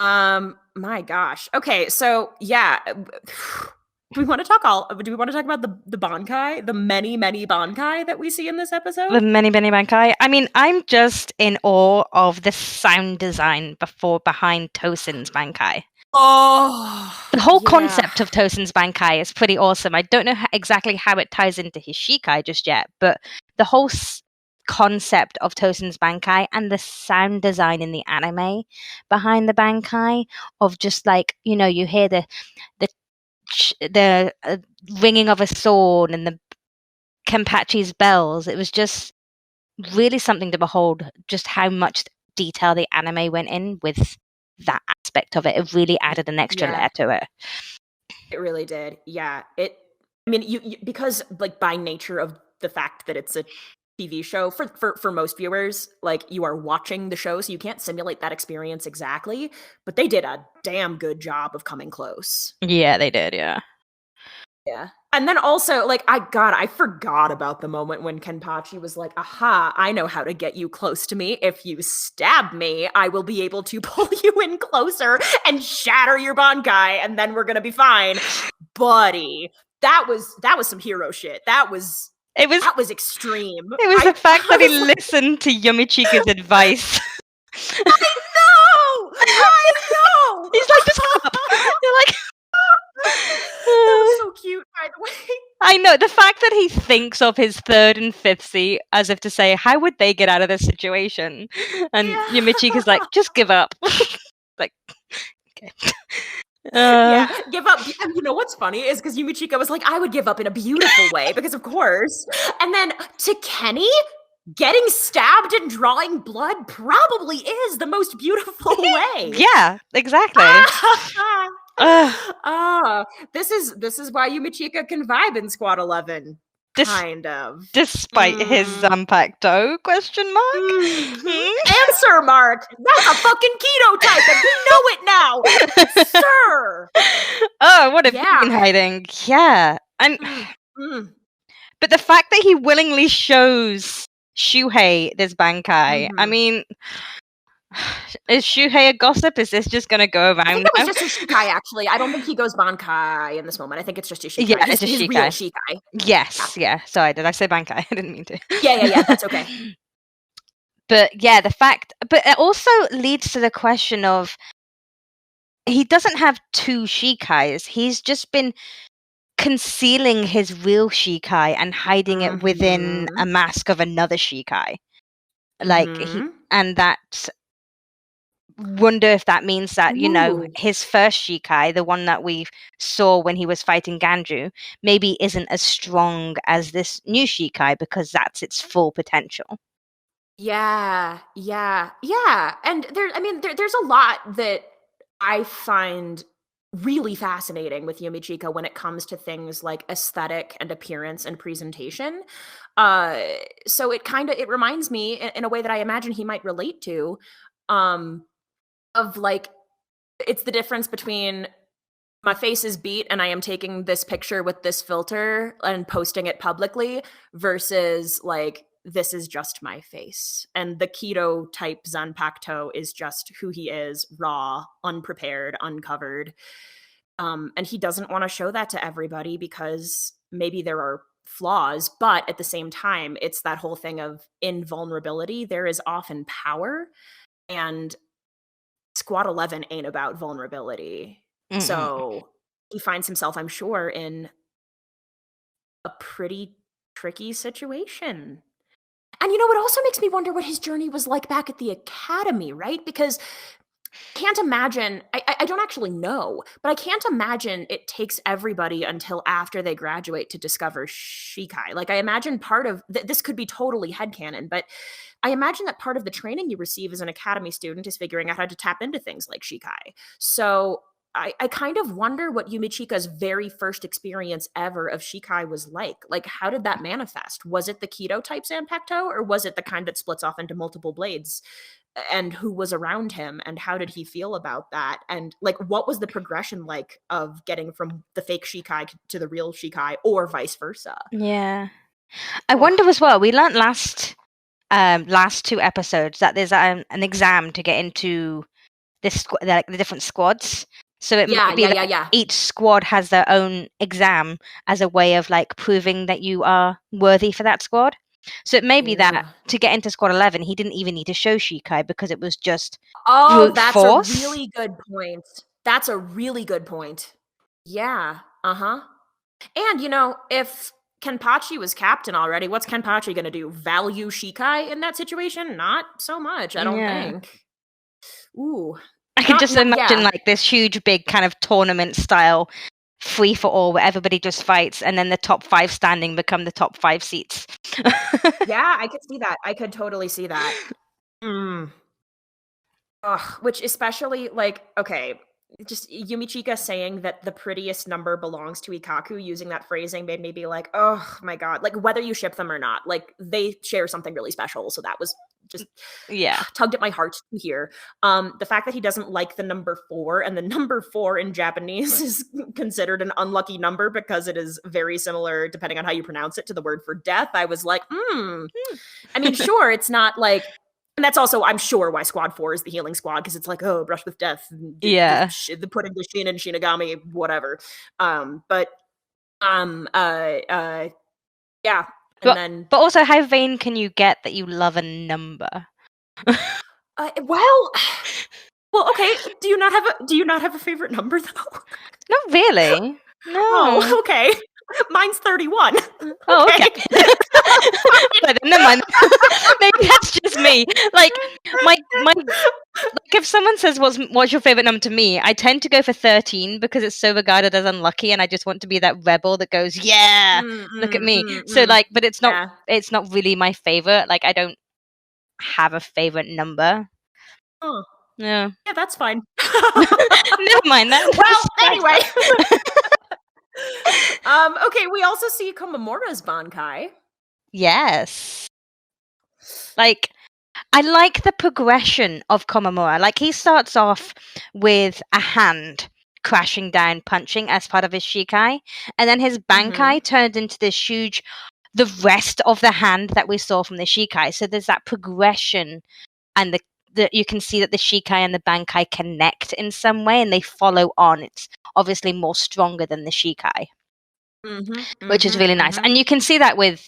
A: My gosh. Okay, so yeah. Do we want to talk about the Bankai, the many Bankai that we see in this episode?
B: The many Bankai. I mean, I'm just in awe of the sound design behind Tosen's Bankai.
A: Oh,
B: the whole concept of Tosen's Bankai is pretty awesome. I don't know exactly how it ties into his Shikai just yet, but the whole concept of Tosen's Bankai and the sound design in the anime behind the Bankai of just like, you know, you hear the ringing of a sword and the Kenpachi's bells. It was just really something to behold, just how much detail the anime went in with that aspect of it. It really added an extra layer to it.
A: It really did. Yeah. I mean, you because like by nature of the fact that it's a TV show for most viewers, like you are watching the show, so you can't simulate that experience exactly, but they did a damn good job of coming close.
B: Yeah, they did. Yeah.
A: And then also, like, I forgot about the moment when Kenpachi was like, aha, I know how to get you close to me. If you stab me, I will be able to pull you in closer and shatter your Bankai, and then we're gonna be fine. Buddy, that was some hero shit. That was extreme.
B: It was the fact that he listened to Yumichika's advice.
A: I know!
B: He's like, just come up. You're like,
A: That was so cute, by the way.
B: I know, the fact that he thinks of his third and fifth seat as if to say, how would they get out of this situation? And Yumichika's like, just give up. Like, okay.
A: Yeah, give up. And you know what's funny is because Yumichika was like, I would give up in a beautiful way, because of course. And then to Kenny, getting stabbed and drawing blood probably is the most beautiful way.
B: Yeah, exactly.
A: This is why Yumichika can vibe in Squad 11. Kind of.
B: Despite his Zanpakuto, question mark?
A: Answer mark! That's a fucking keto type, and we know it now! Sir!
B: Oh, what a beacon hiding. Yeah. And but the fact that he willingly shows Shuhei this Bankai, I mean, is Shuhei a gossip? Is this just going to go around?
A: I think it was just a Shikai, actually. I don't think he goes Bankai in this moment. I think it's just a Shikai.
B: Yeah, it's a
A: his
B: Shikai.
A: Real Shikai.
B: Yes, yeah. Sorry, did I say Bankai? I didn't mean to.
A: Yeah, that's okay.
B: But yeah, but it also leads to the question of, he doesn't have two Shikais. He's just been concealing his real Shikai and hiding it within a mask of another Shikai. Like, and that, wonder if that means that, you know, his first Shikai, the one that we saw when he was fighting Ganju, maybe isn't as strong as this new Shikai because that's its full potential.
A: Yeah. And there's a lot that I find really fascinating with Yumichika when it comes to things like aesthetic and appearance and presentation. So it reminds me in a way that I imagine he might relate to, of like, it's the difference between my face is beat and I am taking this picture with this filter and posting it publicly versus like, this is just my face. And the keto type Zanpakuto is just who he is, raw, unprepared, uncovered. And he doesn't want to show that to everybody because maybe there are flaws, but at the same time, it's that whole thing of invulnerability. There is often power, and Squad 11 ain't about vulnerability. So he finds himself, I'm sure, in a pretty tricky situation. And you know, it also makes me wonder what his journey was like back at the academy, right? Because I can't imagine, I don't actually know, but I can't imagine it takes everybody until after they graduate to discover Shikai. Like, I imagine part of, this could be totally headcanon, but I imagine that part of the training you receive as an academy student is figuring out how to tap into things like Shikai. So I kind of wonder what Yumichika's very first experience ever of Shikai was like. Like, how did that manifest? Was it the keto type Zanpakuto, or was it the kind that splits off into multiple blades? And who was around him, and how did he feel about that? And like, what was the progression like of getting from the fake Shikai to the real Shikai, or vice versa?
B: Yeah. I wonder as well, we learned last 2 episodes that there's an exam to get into this the different squads. So it might be each squad has their own exam as a way of like proving that you are worthy for that squad. So it may be that to get into Squad 11, he didn't even need to show Shikai because it was just
A: that's
B: force.
A: A really good point. That's a really good point. Yeah. And you know, if Kenpachi was captain already, what's Kenpachi going to do? Value Shikai in that situation? Not so much, I don't think. Ooh.
B: I can just imagine like this huge, big kind of tournament style free for all where everybody just fights and then the top 5 standing become the top 5 seats.
A: Yeah, I could see that. I could totally see that. Which especially like, okay, just Yumichika saying that the prettiest number belongs to Ikaku, using that phrasing made me be like, oh my god, like whether you ship them or not, like they share something really special. So that was just tugged at my heart to hear. The fact that he doesn't like the number 4, and the number 4 in Japanese is considered an unlucky number because it is very similar, depending on how you pronounce it, to the word for death. I was like, I mean, sure, it's not like, and that's also, I'm sure, why Squad 4 is the healing squad, because it's like, oh, brush with death. The putting the Shin and Shinigami, whatever. But
B: also, how vain can you get that you love a number?
A: Well, Well, okay. Do you not have a favorite number though?
B: Not really. No.
A: Oh, okay. Mine's 31.
B: Oh, okay. But never mind. Maybe that's just me. Like if someone says what's your favorite number to me, I tend to go for 13 because it's so regarded as unlucky, and I just want to be that rebel that goes, yeah, look at me. So but it's not really my favorite. Like, I don't have a favorite number.
A: Oh.
B: Yeah.
A: Yeah, that's fine.
B: Never mind that.
A: Well, anyway. Okay, we also see Komamura's Bankai.
B: Yes. Like, I like the progression of Komamura. Like, he starts off with a hand crashing down, punching as part of his Shikai, and then his Bankai turned into this huge, the rest of the hand that we saw from the Shikai. So there's that progression, and you can see that the Shikai and the Bankai connect in some way, and they follow on. It's obviously more stronger than the Shikai, which is really nice. And you can see that with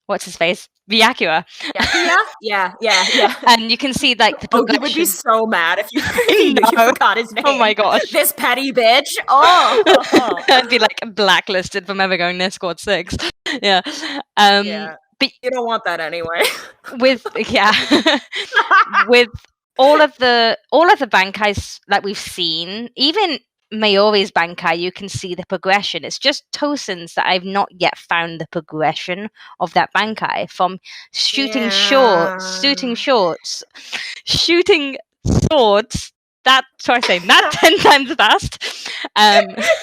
B: what's his face? Byakuya.
A: Yeah.
B: And you can see like the progression.
A: Oh, you would be so mad if you forgot his name.
B: Oh my gosh.
A: This petty bitch. Oh.
B: I'd be like blacklisted from ever going near squad 6. Yeah. But
A: you don't want that anyway.
B: With all of the Bankais that we've seen, even Mayori's Bankai, you can see the progression. It's just Tosen's that I've not yet found the progression of that Bankai, from shooting swords. That, so I say that 10 times fast.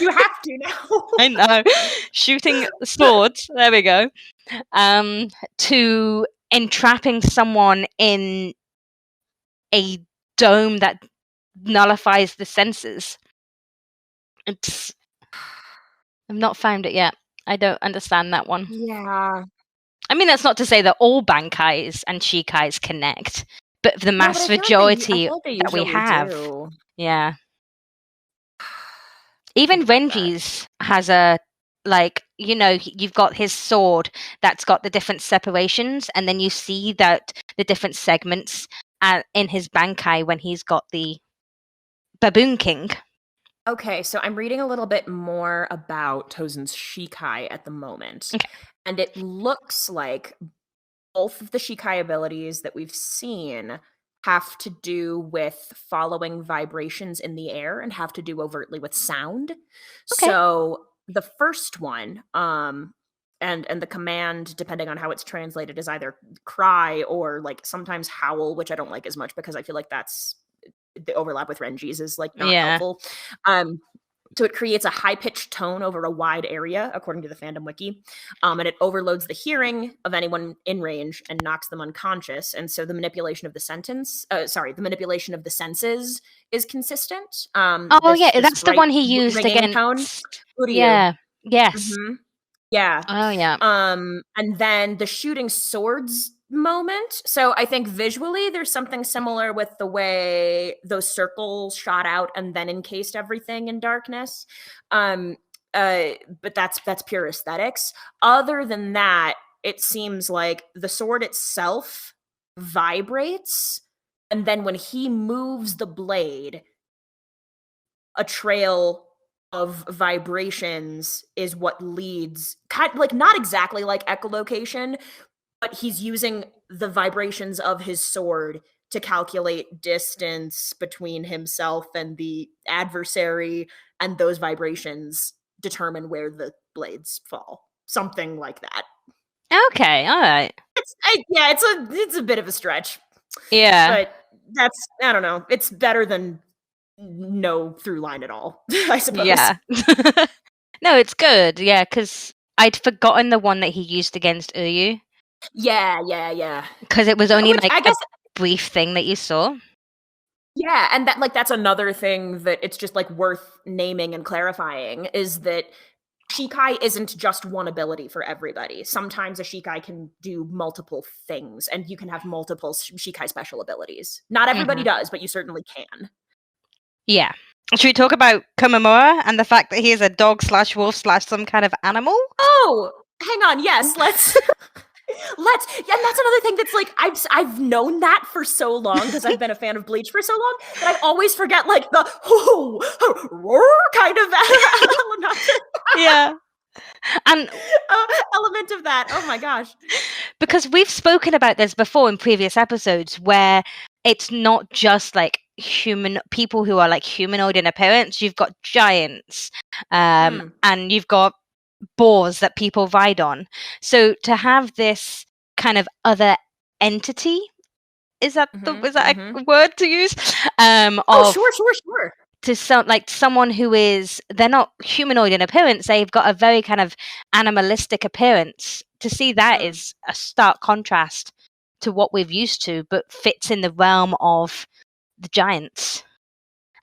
A: You have to now.
B: I know. Shooting swords. There we go. To entrapping someone in a dome that nullifies the senses. I've not found it yet. I don't understand that one.
A: Yeah.
B: I mean, that's not to say that all Bankais and Shikais connect, but the mass majority that we have.
A: Do.
B: Yeah. Even Renji's has a, like, you know, you've got his sword that's got the different separations, and then you see that the different segments in his Bankai when he's got the Baboon King.
A: Okay, so I'm reading a little bit more about Tosen's Shikai at the moment.
B: Okay.
A: And it looks like both of the Shikai abilities that we've seen have to do with following vibrations in the air and have to do overtly with sound.
B: Okay.
A: So the first one, and the command, depending on how it's translated, is either cry or like sometimes howl, which I don't like as much because I feel like that's the overlap with Renji's is like not helpful. So it creates a high-pitched tone over a wide area, according to the fandom wiki. And it overloads the hearing of anyone in range and knocks them unconscious. And so the manipulation of the manipulation of the senses is consistent.
B: That's the one he used against
A: tone.
B: Yeah. Yes.
A: Mm-hmm. Yeah.
B: Oh yeah.
A: And then the shooting swords moment. So I think visually there's something similar with the way those circles shot out and then encased everything in darkness. But that's pure aesthetics. Other than that, it seems like the sword itself vibrates, and then when he moves the blade, a trail of vibrations is what leads, kind of like not exactly like echolocation, but he's using the vibrations of his sword to calculate distance between himself and the adversary, and those vibrations determine where the blades fall. Something like that.
B: Okay, all right.
A: It's a bit of a stretch.
B: Yeah.
A: But that's, I don't know, it's better than no through line at all, I suppose.
B: Yeah. No, it's good. Yeah, because I'd forgotten the one that he used against Uyu.
A: Yeah.
B: Because it was only a brief thing that you saw.
A: Yeah, and that's another thing that it's just like worth naming and clarifying, is that Shikai isn't just one ability for everybody. Sometimes a Shikai can do multiple things, and you can have multiple Shikai special abilities. Not everybody does, but you certainly can.
B: Yeah. Should we talk about Komamura and the fact that he is a dog /wolf / some kind of animal?
A: Oh, hang on. Yes, let's And that's another thing that's like I've known that for so long because I've been a fan of Bleach for so long that I always forget like the kind of element.
B: Yeah. And
A: Element of that. Oh my gosh.
B: because we've spoken about this before in previous episodes where it's not just like human people who are like humanoid in appearance. You've got giants, and you've got boars that people ride on. So to have this kind of other entity, is that a word to use?
A: Sure.
B: To someone who is, they're not humanoid in appearance, they've got a very kind of animalistic appearance. To see that is a stark contrast to what we've used to, but fits in the realm of the giants.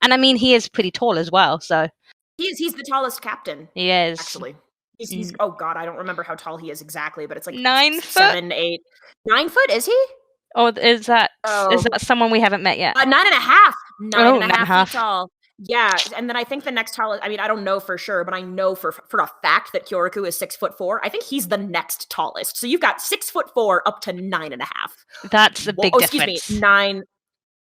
B: And I mean, he is pretty tall as well, so
A: he's the tallest captain.
B: He is.
A: Actually. He's oh god, I don't remember how tall he is exactly, but it's like
B: 9 foot?
A: 7, 8. 9 foot, is he?
B: Or is that someone we haven't met yet?
A: 9.5. 9.5 feet tall. Yeah, and then I think the next tallest, I mean, I don't know for sure, but I know for a fact that Kyoraku is 6'4". I think he's the next tallest. So you've got 6'4" up to 9.5.
B: That's a big difference.
A: Excuse me, 9.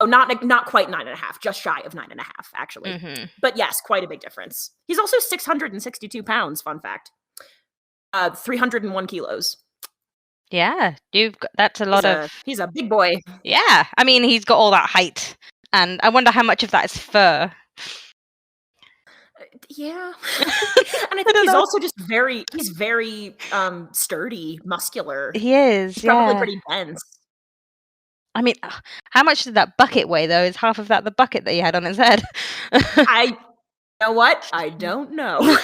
A: Oh, not quite 9.5, just shy of 9.5, actually. But yes, quite a big difference. He's also 662 pounds, fun fact. 301 kilos.
B: Yeah, that's a lot of...
A: He's a big boy.
B: Yeah, I mean, he's got all that height. And I wonder how much of that is fur.
A: Yeah. And I think he's also just very sturdy, muscular.
B: He is,
A: He's probably pretty dense.
B: I mean, how much did that bucket weigh, though? Is half of that the bucket that he had on his head?
A: You know what? I don't know.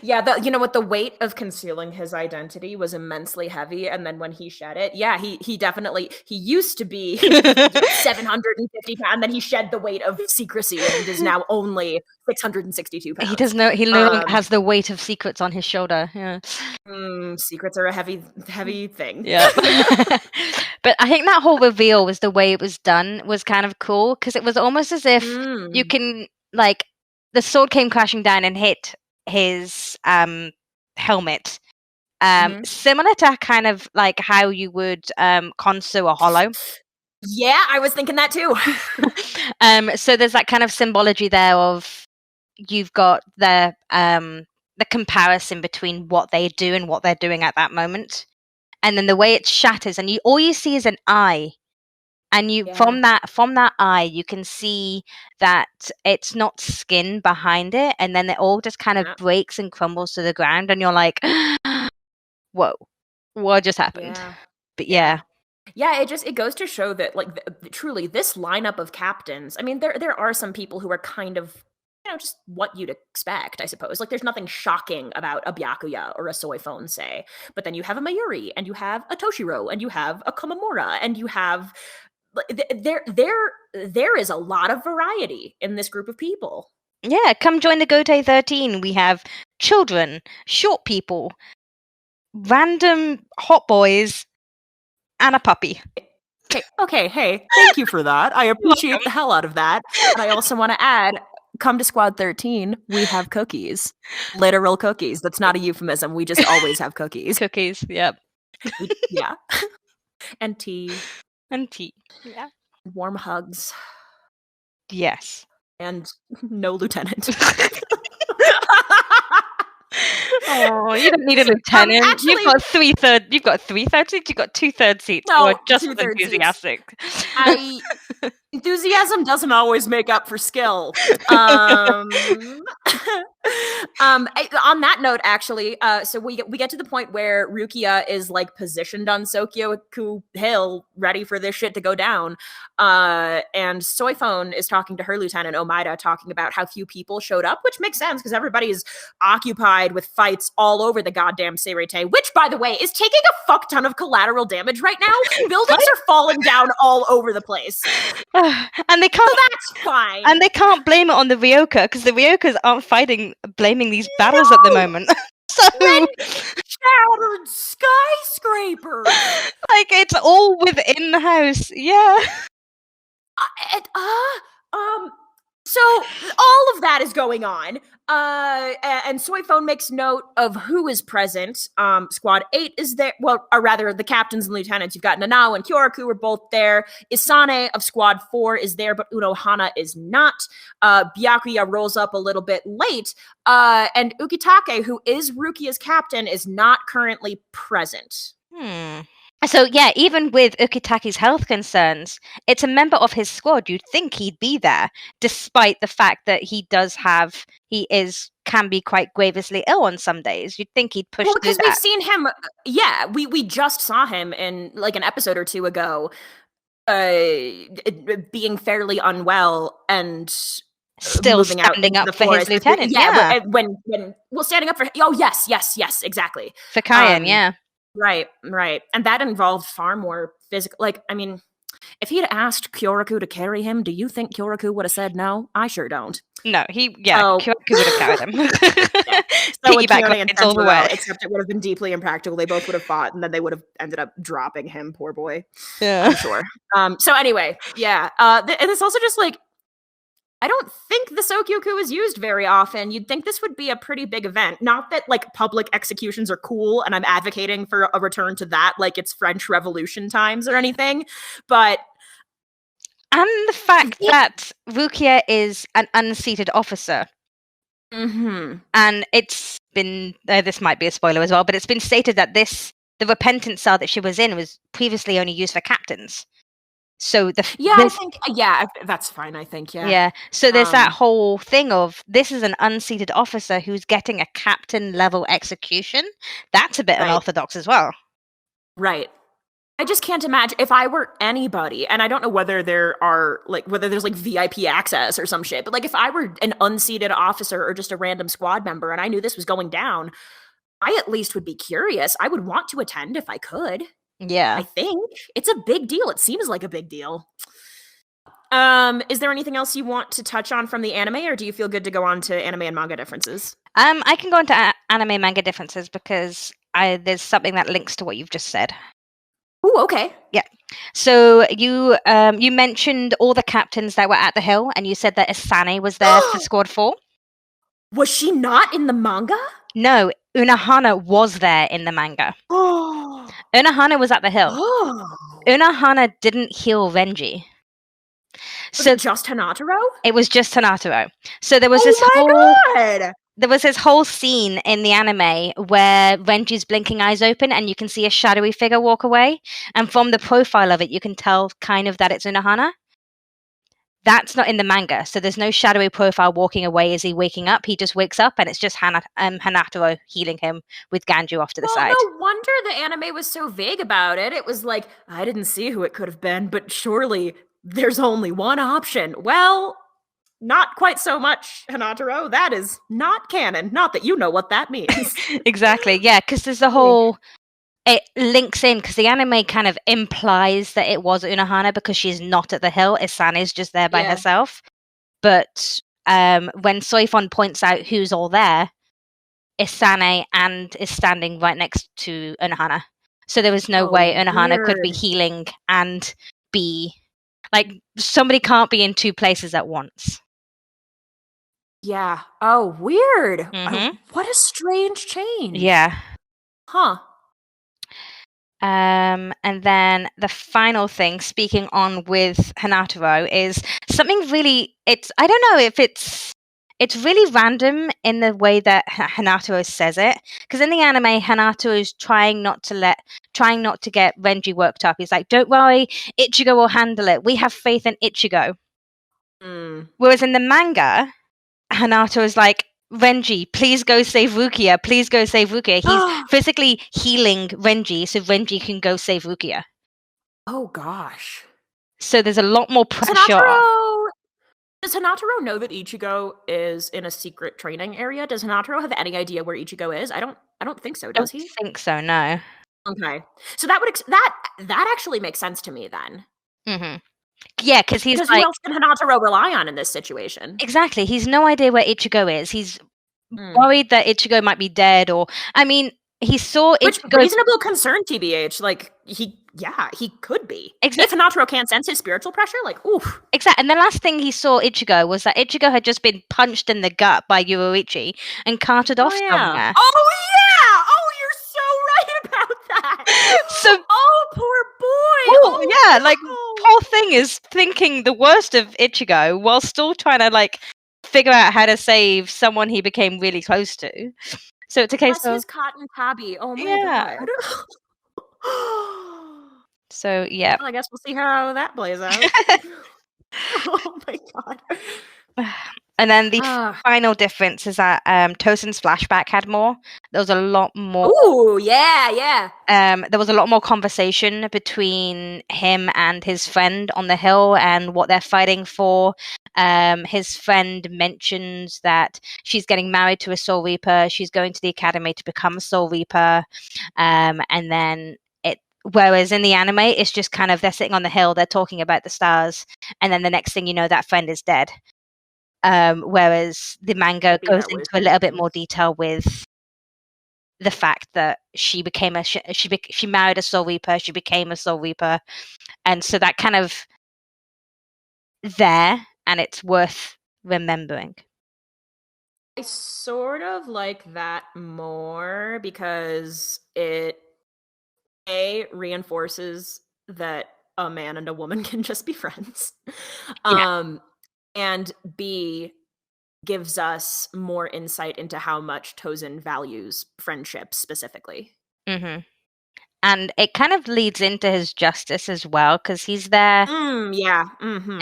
A: Yeah, you know what? The weight of concealing his identity was immensely heavy, and then when he shed it, yeah, he definitely, he used to be 750 pounds, and then he shed the weight of secrecy and is now only 662 pounds.
B: He no longer has the weight of secrets on his shoulder. Yeah.
A: Secrets are a heavy thing.
B: Yeah. But I think that whole reveal was the way it was done was kind of cool, because it was almost as if you can, like, the sword came crashing down and hit his helmet, similar to kind of like how you would conceal a hollow.
A: Yeah, I was thinking that too.
B: So there's that kind of symbology there of you've got the comparison between what they do and what they're doing at that moment, and then the way it shatters, and all you see is an eye. And from that eye, you can see that it's not skin behind it, and then it all just kind of breaks and crumbles to the ground, and you're like, "Whoa, what just happened?"
A: Yeah.
B: But yeah,
A: it goes to show that, like, truly, this lineup of captains. I mean, there are some people who are kind of, just what you'd expect, I suppose. Like, there's nothing shocking about a Byakuya or a Soifon, say, but then you have a Mayuri, and you have a Toshiro, and you have a Komamura, and you have. There is a lot of variety in this group of people.
B: Yeah, come join the Gotei 13. We have children, short people, random hot boys, and a puppy.
A: Hey, thank you for that. I appreciate the hell out of that. And I also want to add, come to Squad 13, we have cookies. Literal cookies. That's not a euphemism. We just always have cookies.
B: Cookies, yep.
A: Yeah. And tea.
B: Yeah.
A: Warm hugs.
B: Yes.
A: And no lieutenant.
B: Oh, you don't need a lieutenant.
A: Actually,
B: you've got 3/3 seats. You've got 2/3 seats.
A: No,
B: you are just
A: enthusiastic.
B: Seats.
A: Enthusiasm doesn't always make up for skill. On that note, actually, so we get to the point where Rukia is like positioned on Sokyoku Hill, ready for this shit to go down. And Soifon is talking to her lieutenant Omaida, talking about how few people showed up, which makes sense because everybody's occupied with fights all over the goddamn Seireitei, which, by the way, is taking a fuck ton of collateral damage right now. Buildings are falling down all over the place.
B: And they can't.
A: So that's fine.
B: And they can't blame it on the Ryoka because the Ryokas aren't blaming these battles at the moment. So
A: shattered skyscraper.
B: Like it's all within the house. Yeah.
A: So all of that is going on. And Soyphone makes note of who is present. Squad 8 is there. Well, or rather, the captains and lieutenants. You've got Nanao and Kyoraku are both there. Isane of Squad 4 is there, but Unohana is not. Byakuya rolls up a little bit late. And Ukitake, who is Rukia's captain, is not currently present.
B: So yeah, even with Ukitake's health concerns, it's a member of his squad. You'd think he'd be there, despite the fact that can be quite grievously ill on some days. You'd think he'd push through that.
A: Because we've seen him. Yeah, we just saw him in like an episode or two ago, being fairly unwell and
B: still standing up for his lieutenant.
A: Yeah, when standing up for. Oh yes, exactly.
B: For Kaien, yeah.
A: Right. And that involved far more physical. Like, I mean, if he'd asked Kyoraku to carry him, do you think Kyoraku would have said no? I sure don't.
B: No, Kyoraku would have carried him.
A: So would Kione and Tensuro, except it would have been deeply impractical. They both would have fought, and then they would have ended up dropping him, poor boy.
B: Yeah.
A: I'm sure. So anyway, yeah. And it's also just like, I don't think the Sokyoku is used very often. You'd think this would be a pretty big event. Not that like public executions are cool and I'm advocating for a return to that like it's French Revolution times or anything, but...
B: And the fact that Rukia is an unseated officer.
A: Mm-hmm.
B: And it's been... this might be a spoiler as well, but it's been stated that the repentant cell that she was in was previously only used for captains. So
A: I think that's fine. I think
B: So there's that whole thing of this is an unseated officer who's getting a captain level execution. That's a bit unorthodox as well.
A: Right. I just can't imagine if I were anybody, and I don't know whether there's like VIP access or some shit, but like if I were an unseated officer or just a random squad member and I knew this was going down, I at least would be curious. I would want to attend if I could.
B: Yeah.
A: I think it's a big deal. It seems like a big deal. Is there anything else you want to touch on from the anime, or do you feel good to go on to anime and manga differences?
B: I can go into anime manga differences because there's something that links to what you've just said.
A: Oh, okay.
B: Yeah. So you mentioned all the captains that were at the hill, and you said that Asane was there for Squad 4.
A: Was she not in the manga?
B: No, Unohana was there in the manga. Unohana was at the hill. Unohana didn't heal Renji.
A: Was it just Hanataro?
B: It was just Hanataro. So there was there was this whole scene in the anime where Renji's blinking eyes open and you can see a shadowy figure walk away. And from the profile of it, you can tell kind of that it's Unohana. That's not in the manga, so there's no shadowy profile walking away as he waking up. He just wakes up, and it's just Hanataro healing him with Ganju off to the side.
A: No wonder the anime was so vague about it. It was like, I didn't see who it could have been, but surely there's only one option. Well, not quite so much, Hanataro. That is not canon. Not that you know what that means.
B: Exactly, yeah, because there's the whole... It links in because the anime kind of implies that it was Unohana because she's not at the hill. Isane's just there by herself. But when Soifon points out who's all there, Isane is standing right next to Unohana. So there was no way Unohana could be healing and be... Like, somebody can't be in two places at once.
A: Yeah. Oh, weird.
B: Mm-hmm.
A: What a strange change.
B: Yeah.
A: Huh.
B: And then the final thing, speaking on with Hanataro, is something really, I don't know if it's really random in the way that Hanataro says it. Because in the anime, Hanataro is trying not to get Renji worked up. He's like, don't worry, Ichigo will handle it. We have faith in Ichigo. Whereas in the manga, Hanataro is like, Renji, please go save Rukia. Please go save Rukia. He's physically healing Renji so Renji can go save Rukia.
A: Oh, gosh.
B: So there's a lot more pressure.
A: Does Hanataro know that Ichigo is in a secret training area? Does Hanataro have any idea where Ichigo is? I don't think so, does he?
B: I don't think so, no.
A: Okay. So that actually makes sense to me then.
B: Mm-hmm. Yeah, because
A: who else can Hanataro rely on in this situation?
B: Exactly. He's no idea where Ichigo is. He's worried that Ichigo might be dead, or I mean, he saw
A: Which
B: Ichigo.
A: Reasonable concern, TBH. Like, he could be.
B: Exactly.
A: If Hinataro can't sense his spiritual pressure, like, oof.
B: Exactly. And the last thing he saw Ichigo was that Ichigo had just been punched in the gut by Yoruichi and carted off somewhere.
A: Oh, yeah! Oh, you're so right about that!
B: So,
A: oh, poor boy!
B: oh, yeah, like, poor thing is thinking the worst of Ichigo while still trying to, like, figure out how to save someone he became really close to. So it's a case
A: Bless
B: of...
A: his cotton tabby. Oh, my
B: Yeah.
A: God.
B: So, yeah.
A: Well, I guess we'll see how that plays out. oh, my God.
B: And then the final difference is that Tosen's flashback had more. There was a lot more.
A: Ooh, yeah.
B: There was a lot more conversation between him and his friend on the hill and what they're fighting for. His friend mentions that she's getting married to a Soul Reaper. She's going to the academy to become a Soul Reaper. And then whereas in the anime, it's just kind of they're sitting on the hill, they're talking about the stars, and then the next thing you know, that friend is dead. Whereas the manga goes into a little bit more detail with the fact that she became she married a Soul Reaper, she became a Soul Reaper, and so that kind of there, and it's worth remembering.
A: I sort of like that more because it reinforces that a man and a woman can just be friends. And B, gives us more insight into how much Tosen values friendship specifically.
B: Mm-hmm. And it kind of leads into his justice as well, because he's there.
A: Mm-hmm.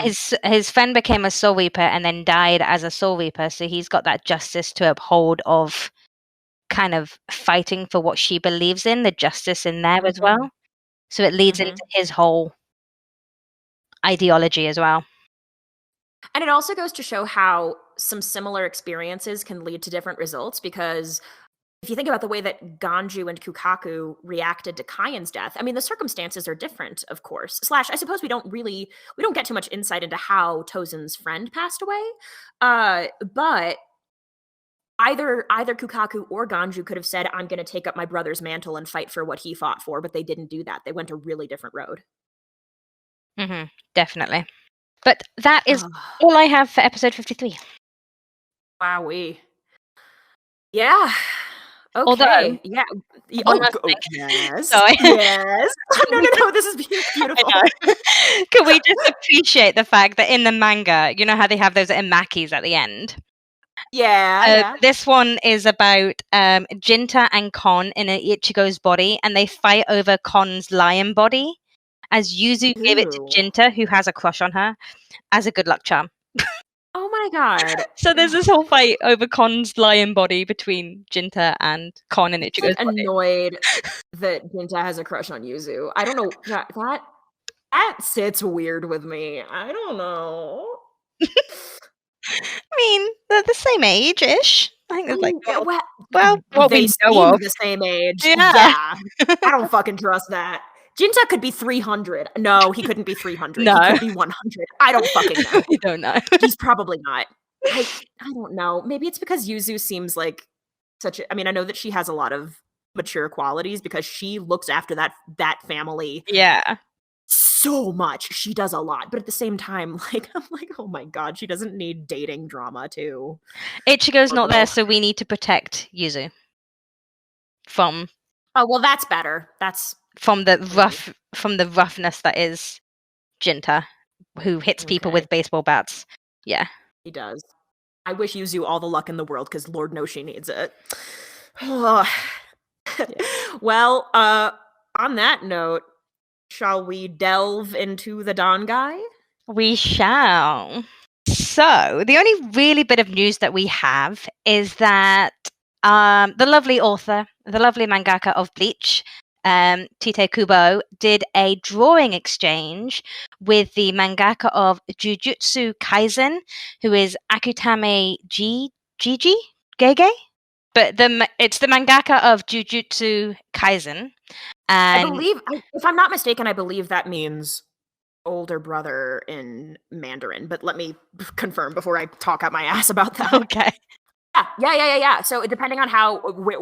B: His friend became a Soul Reaper and then died as a Soul Reaper, so he's got that justice to uphold of kind of fighting for what she believes in, the justice in there as well. So it leads into his whole ideology as well.
A: And it also goes to show how some similar experiences can lead to different results, because if you think about the way that Ganju and Kukaku reacted to Kayan's death, I mean, the circumstances are different, of course. / I suppose we don't get too much insight into how Tosen's friend passed away. But either Kukaku or Ganju could have said, I'm going to take up my brother's mantle and fight for what he fought for, but they didn't do that. They went a really different road.
B: Mm-hmm, definitely. But that is all I have for episode 53.
A: Wowee. Yeah. Okay.
B: Although,
A: yeah. Yes.
B: Sorry.
A: Yes. No. This is beautiful.
B: Can we just appreciate the fact that in the manga, you know how they have those emakis at the end?
A: Yeah.
B: This one is about Jinta and Kon in Ichigo's body, and they fight over Kon's lion body. As Yuzu gave it to Jinta, who has a crush on her, as a good luck charm.
A: Oh my God.
B: So there's this whole fight over Kon's lion body between Jinta and Kon in Ichigo's body.
A: Annoyed that Jinta has a crush on Yuzu. I don't know. That sits weird with me. I don't know.
B: I mean, they're the same age-ish. I think there's like,
A: what they seem the same age. Yeah. I don't fucking trust that. Jinta could be 300. No, he couldn't be 300.
B: No.
A: He could be 100. I don't fucking know.
B: You don't know.
A: He's probably not. I don't know. Maybe it's because Yuzu seems like I mean, I know that she has a lot of mature qualities because she looks after that family.
B: Yeah.
A: So much. She does a lot. But at the same time, like, I'm like, oh my God, she doesn't need dating drama too.
B: Ichigo's not there, so we need to protect Yuzu from...
A: Oh, well, that's better. That's...
B: From the roughness that is Jinta, who hits people with baseball bats. Yeah.
A: He does. I wish Yuzu all the luck in the world, because Lord knows she needs it. Well, on that note, shall we delve into the Bankai?
B: We shall. So, the only really bit of news that we have is that the lovely author, the lovely mangaka of Bleach, Tite Kubo, did a drawing exchange with the mangaka of Jujutsu Kaisen, who is Akutami Gege? But it's the mangaka of Jujutsu Kaisen. And
A: I believe, if I'm not mistaken, I believe that means older brother in Mandarin, but let me confirm before I talk out my ass about that.
B: Okay.
A: Yeah. So depending on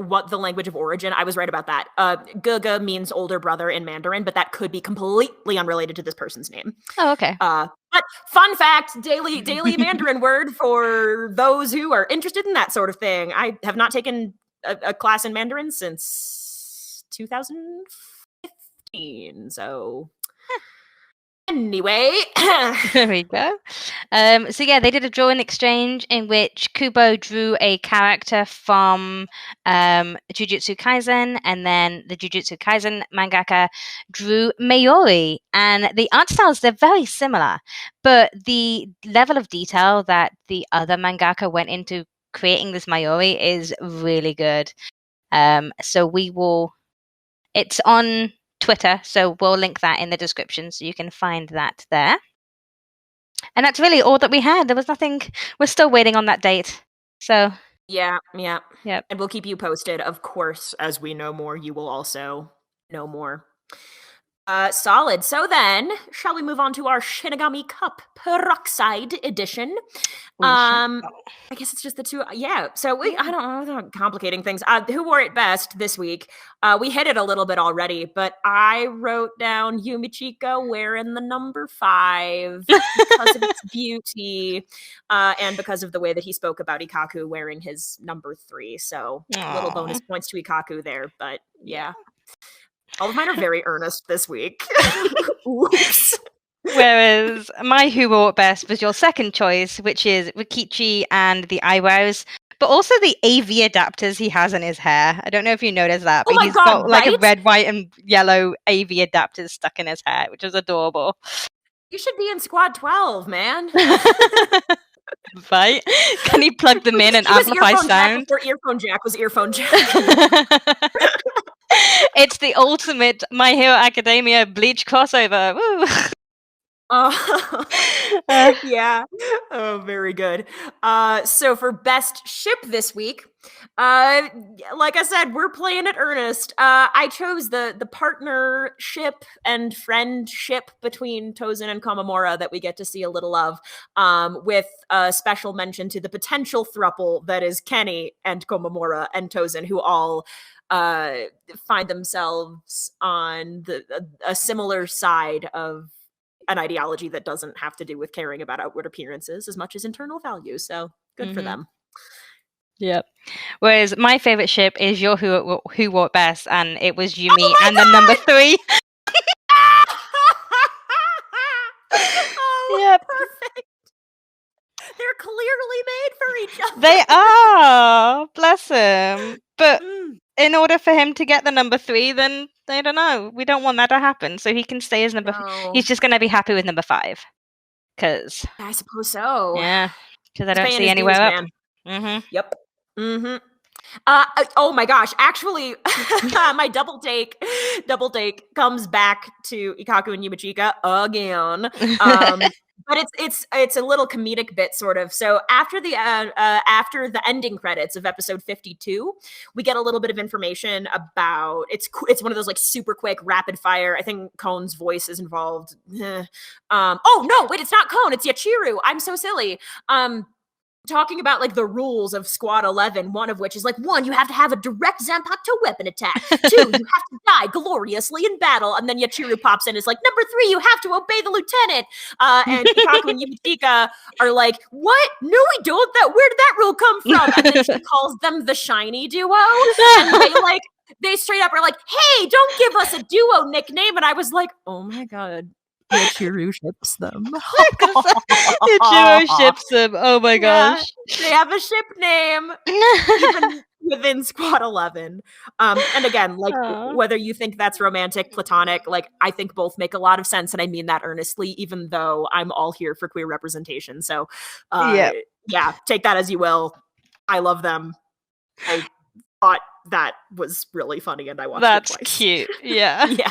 A: what the language of origin, I was right about that. Guga means older brother in Mandarin, but that could be completely unrelated to this person's name.
B: Oh, okay.
A: But fun fact, daily Mandarin word for those who are interested in that sort of thing. I have not taken a class in Mandarin since 2015. So anyway,
B: there we go. So yeah, they did a drawing exchange in which Kubo drew a character from Jujutsu Kaisen, and then the Jujutsu Kaisen mangaka drew Mayuri. And the art styles, they're very similar, but the level of detail that the other mangaka went into creating this Mayuri is really good. So it's on Twitter, so we'll link that in the description so you can find that there. And that's really all that we had. There was nothing. We're still waiting on that date. So
A: yeah.
B: Yep.
A: And we'll keep you posted. Of course, as we know more, you will also know more. Solid. So then, shall we move on to our Shinigami Cup Peroxide edition? I guess it's just the two. Yeah. So I don't know, complicating things. Who wore it best this week? We hit it a little bit already, but I wrote down Yumichika wearing the number 5 because of its beauty, and because of the way that he spoke about Ikaku wearing his number 3. So little bonus points to Ikaku there, but yeah. All of mine are very earnest this week. Oops.
B: Whereas my who wore it best was your second choice, which is Rikichi and the eyebrows, but also the AV adapters he has in his hair. I don't know if you noticed that, but he's got like a red, white, and yellow AV adapters stuck in his hair, which was adorable.
A: You should be in Squad 12, man.
B: Right? Can he plug them in and amplify sound?
A: Earphone jack was earphone jack.
B: It's the ultimate My Hero Academia Bleach crossover. Woo!
A: Yeah. Oh, very good. So for best ship this week, like I said, we're playing it earnest. I chose the partnership and friendship between Tozen and Komamura that we get to see a little of, with a special mention to the potential throuple that is Kenny and Komamura and Tozen, who all find themselves on a similar side of an ideology that doesn't have to do with caring about outward appearances as much as internal values. So good for them.
B: Yep. Whereas my favorite ship is your who wore it best, and it was Yumi and the number 3.
A: Yep. Perfect. They're clearly made for each other.
B: They are. Bless him. But in order for him to get the number 3, then I don't know. We don't want that to happen. So he can stay as number. He's just going to be happy with number 5. Because
A: I suppose so.
B: Yeah. Because I don't see anywhere up.
A: Yep. Oh my gosh! Actually, my double take comes back to Ikaku and Yumichika again. But it's a little comedic bit, sort of. So after the ending credits of episode 52, we get a little bit of information about it's one of those like super quick rapid fire. I think Kone's voice is involved. Oh no, wait, it's not Kone, it's Yachiru. I'm so silly. Talking about like the rules of Squad 11, one of which is like 1, you have to have a direct Zanpakuto weapon attack. 2, you have to die gloriously in battle. And then Yachiru pops in and is like, number 3, you have to obey the lieutenant. And Ikaku and Yumichika are like, what? No, we don't. Where did that rule come from? And then she calls them the shiny duo. And they straight up are like, hey, don't give us a duo nickname. And I was like, oh my God. Yachiru ships them.
B: Yachiru ships them. Oh my gosh.
A: They have a ship name even within Squad 11. And again, like whether you think that's romantic, platonic, like I think both make a lot of sense, and I mean that earnestly, even though I'm all here for queer representation. So yeah, take that as you will. I love them. I thought that was really funny, and I watched it twice.
B: That's cute. Yeah.
A: Yeah.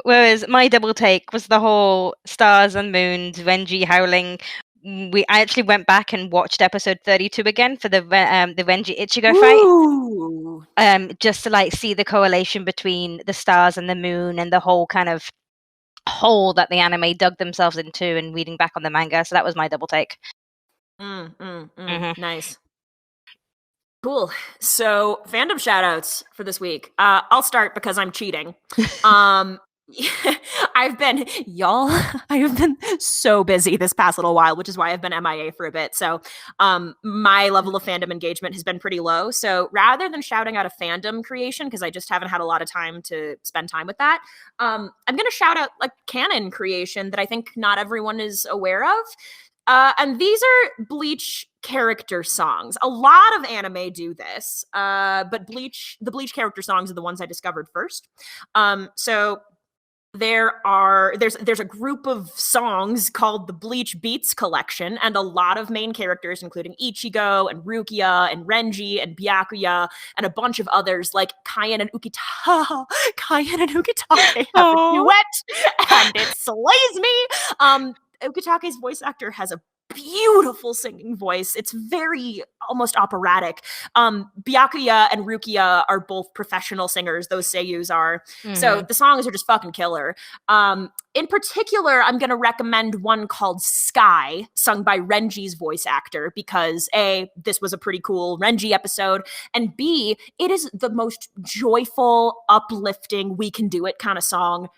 B: Whereas my double take was the whole stars and moons, Renji howling. I actually went back and watched episode 32 again for the Renji Ichigo fight, just to like see the correlation between the stars and the moon and the whole kind of hole that the anime dug themselves into, and reading back on the manga. So that was my double take.
A: Nice. Cool. So, fandom shoutouts for this week. I'll start because I'm cheating. I have been so busy this past little while, which is why I've been MIA for a bit. So, my level of fandom engagement has been pretty low. So, rather than shouting out a fandom creation, because I just haven't had a lot of time to spend time with that, I'm going to shout out like canon creation that I think not everyone is aware of. And these are Bleach character songs. A lot of anime do this, but the Bleach character songs are the ones I discovered first. So there's a group of songs called the Bleach Beats Collection, and a lot of main characters, including Ichigo and Rukia and Renji and Byakuya and a bunch of others like Kaien and Ukitake have a duet, and it slays me. Ukitake's voice actor has a beautiful singing voice. It's very almost operatic. Byakuya and Rukia are both professional singers. Those seiyus are. So the songs are just fucking killer. In particular, I'm going to recommend one called Sky, sung by Renji's voice actor, because A, this was a pretty cool Renji episode, and B, it is the most joyful, uplifting, we can do it kind of song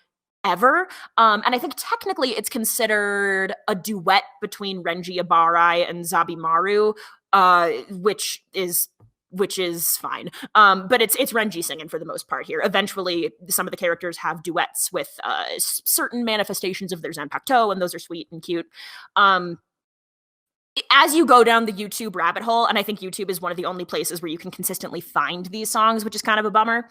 A: ever. And I think technically it's considered a duet between Renji Ibarai and Zabimaru, which is fine. But it's Renji singing for the most part here. Eventually, some of the characters have duets with certain manifestations of their Zanpakuto, and those are sweet and cute. As you go down the YouTube rabbit hole, and I think YouTube is one of the only places where you can consistently find these songs, which is kind of a bummer.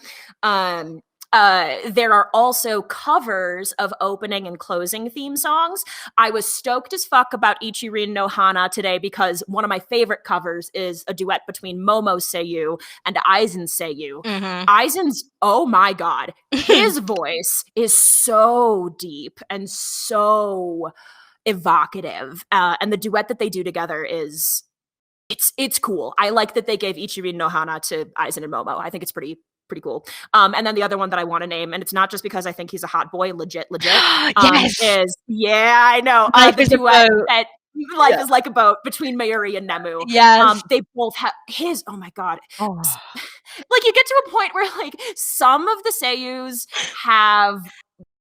A: There are also covers of opening and closing theme songs. I was stoked as fuck about Ichirin no Hana today because one of my favorite covers is a duet between Momo's Seiyu and Aizen's Seiyu. Aizen's, oh my god, his voice is so deep and so evocative. And the duet that they do together is, it's cool. I like that they gave Ichirin no Hana to Aizen and Momo. I think it's pretty cool. And then the other one that I want to name, and it's not just because I think he's a hot boy, legit,
B: Yes.
A: is, yeah, I know.
B: Life is a boat.
A: Life is like a boat between Mayuri and Nemu.
B: Yes.
A: They both have his, oh my god. Like, you get to a point where like some of the seiyus have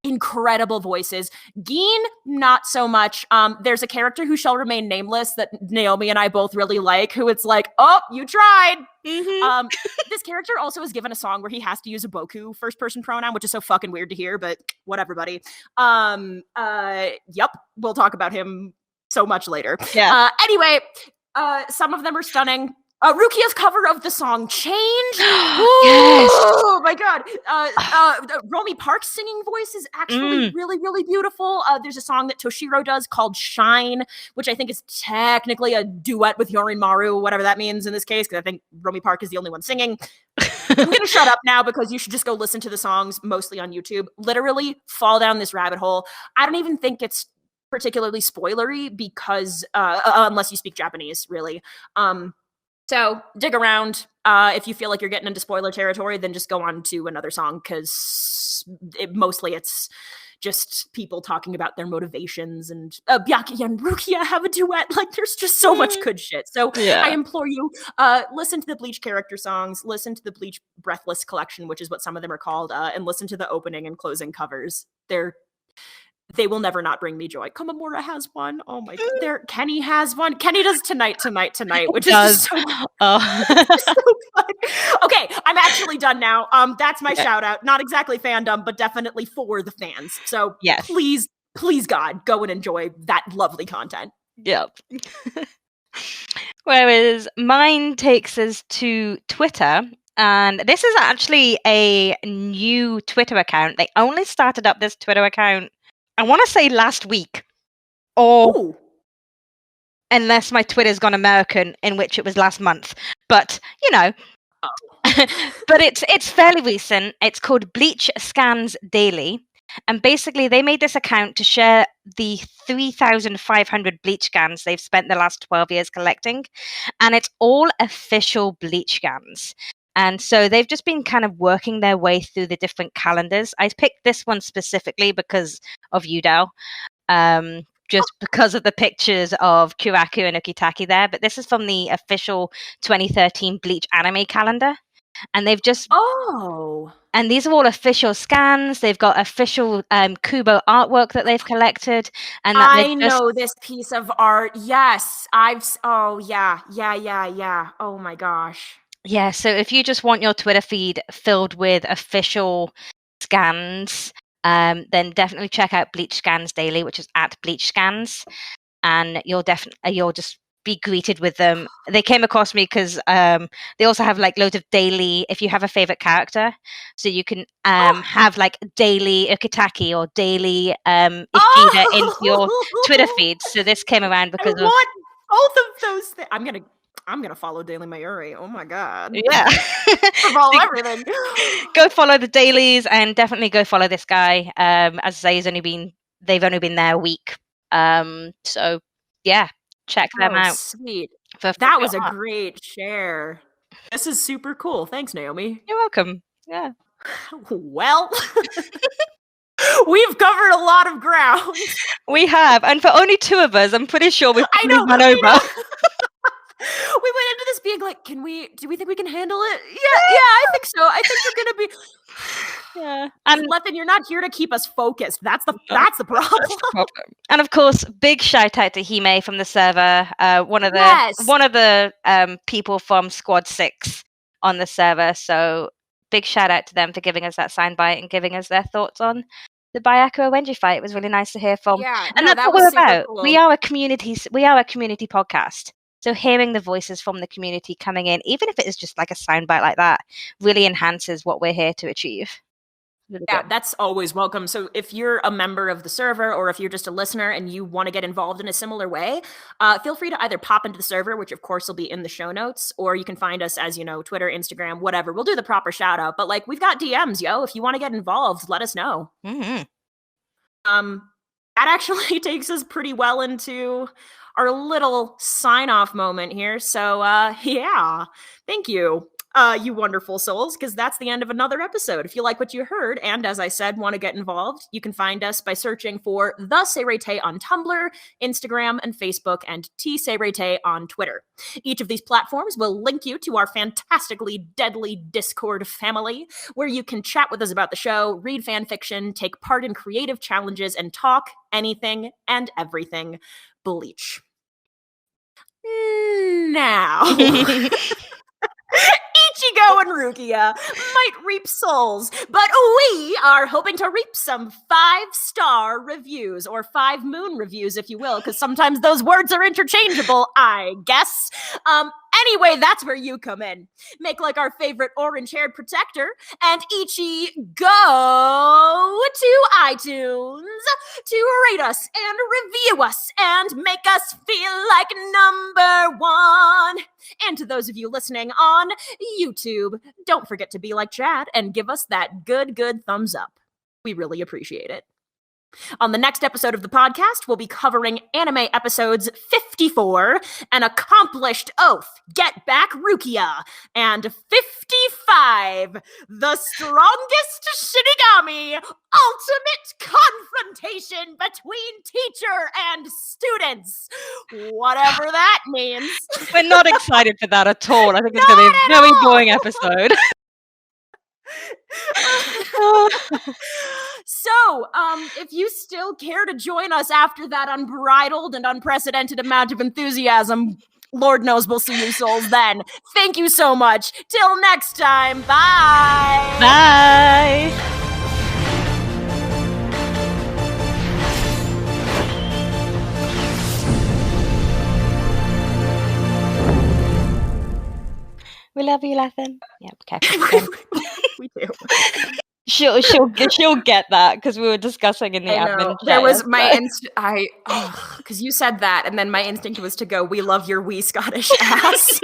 A: incredible voices. Gin, not so much. There's a character who shall remain nameless that Naomi and I both really like, who it's like, oh, you tried. This character also is given a song where he has to use a boku first person pronoun, which is so fucking weird to hear, but whatever, buddy. Yep, we'll talk about him so much later.
B: Yeah.
A: Anyway, some of them are stunning. Rukia's cover of the song Change.
B: Yes.
A: Oh my god. Romy Park's singing voice is actually really, really beautiful. There's a song that Toshiro does called Shine, which I think is technically a duet with Yorimaru, whatever that means in this case, because I think Romy Park is the only one singing. I'm going to shut up now because you should just go listen to the songs mostly on YouTube. Literally fall down this rabbit hole. I don't even think it's particularly spoilery because unless you speak Japanese, really. So dig around. If you feel like you're getting into spoiler territory, then just go on to another song because mostly it's just people talking about their motivations, and Byakuya and Rukia have a duet. Like, there's just so much good shit. So I implore you, listen to the Bleach character songs, listen to the Bleach Breathless collection, which is what some of them are called, and listen to the opening and closing covers. They will never not bring me joy. Komamura has one. Oh my god. Kenny has one. Kenny does Tonight, which is just so, so fun. Okay, I'm actually done now. That's my shout out. Not exactly fandom, but definitely for the fans. So please God, go and enjoy that lovely content.
B: Yep. Whereas mine takes us to Twitter. And this is actually a new Twitter account. They only started up this Twitter account, I want to say last week, or unless my Twitter's gone American, in which it was last month. But, you know, but it's fairly recent. It's called BleachScans Daily. And basically, they made this account to share the 3,500 Bleach scans they've spent the last 12 years collecting. And it's all official Bleach scans. And so they've just been kind of working their way through the different calendars. I picked this one specifically because of you, Dal. just because of the pictures of Kuraku and Ukitake there. But this is from the official 2013 Bleach anime calendar. And they've just...
A: Oh.
B: And these are all official scans. They've got official Kubo artwork that they've collected. And that
A: I know this piece of art. Yes. Oh, yeah. Oh, my gosh.
B: Yeah, so if you just want your Twitter feed filled with official scans, then definitely check out BleachScans Daily, which is at BleachScans. And you'll just be greeted with them. They came across me because they also have like loads of daily, if you have a favorite character, so you can have like daily Ukitake or daily Ishida into your Twitter feed. So this came around because
A: I want both of those things. I'm gonna follow Daily Mayuri. Oh my god!
B: Yeah,
A: follow everything.
B: Go follow the dailies and definitely go follow this guy. As I say, they've only been there a week. So yeah. Check them out.
A: Sweet. That was a great share. This is super cool. Thanks, Naomi.
B: You're welcome. Yeah.
A: Well, we've covered a lot of ground.
B: We have. And for only two of us, I'm pretty sure we've run over.
A: We went into this being like, do we think we can handle it? Yeah, I think so. I think we're gonna be.
B: Yeah,
A: and Lethan, you're not here to keep us focused. That's the problem.
B: And of course, big shout out to Hime from the server, one of the people from Squad 6 on the server. So big shout out to them for giving us that signed bite and giving us their thoughts on the Byakuya Renji fight. It was really nice to hear from.
A: Yeah,
B: and that's what we're about. Cool. We are a community podcast. So hearing the voices from the community coming in, even if it is just like a soundbite like that, really enhances what we're here to achieve. Really good.
A: That's always welcome. So if you're a member of the server or if you're just a listener and you want to get involved in a similar way, feel free to either pop into the server, which of course will be in the show notes, or you can find us as, Twitter, Instagram, whatever. We'll do the proper shout out. But we've got DMs, yo. If you want to get involved, let us know.
B: Mm-hmm.
A: That actually takes us pretty well into our little sign-off moment here. So, yeah, thank you, you wonderful souls, because that's the end of another episode. If you like what you heard, and as I said, want to get involved, you can find us by searching for TheSeireitei on Tumblr, Instagram, and Facebook, and TheSeireitei on Twitter. Each of these platforms will link you to our fantastically deadly Discord family, where you can chat with us about the show, read fan fiction, take part in creative challenges, and talk anything and everything Bleach. Now, Ichigo and Rukia might reap souls, but we are hoping to reap some 5-star reviews, or 5 moon reviews, if you will, because sometimes those words are interchangeable, I guess. Anyway, that's where you come in. Make like our favorite orange-haired protector, and Ichi go to iTunes to rate us and review us and make us feel like #1. And to those of you listening on YouTube, don't forget to be like Chad and give us that good thumbs up. We really appreciate it. On the next episode of the podcast, we'll be covering anime episodes 54, An Accomplished Oath, Get Back Rukia, and 55, The Strongest Shinigami, Ultimate Confrontation Between Teacher and Students. Whatever that means.
B: We're not excited for that at all. I think it's going to be a very boring episode.
A: So, if you still care to join us after that unbridled and unprecedented amount of enthusiasm, Lord knows we'll see you souls then. Thank you so much. Till next time. Bye.
B: Bye. We love you, Lethan. Yep, okay.
A: We do.
B: She'll get that because we were discussing in the admin.
A: There was my because you said that, and then my instinct was to go, "We love your wee Scottish ass."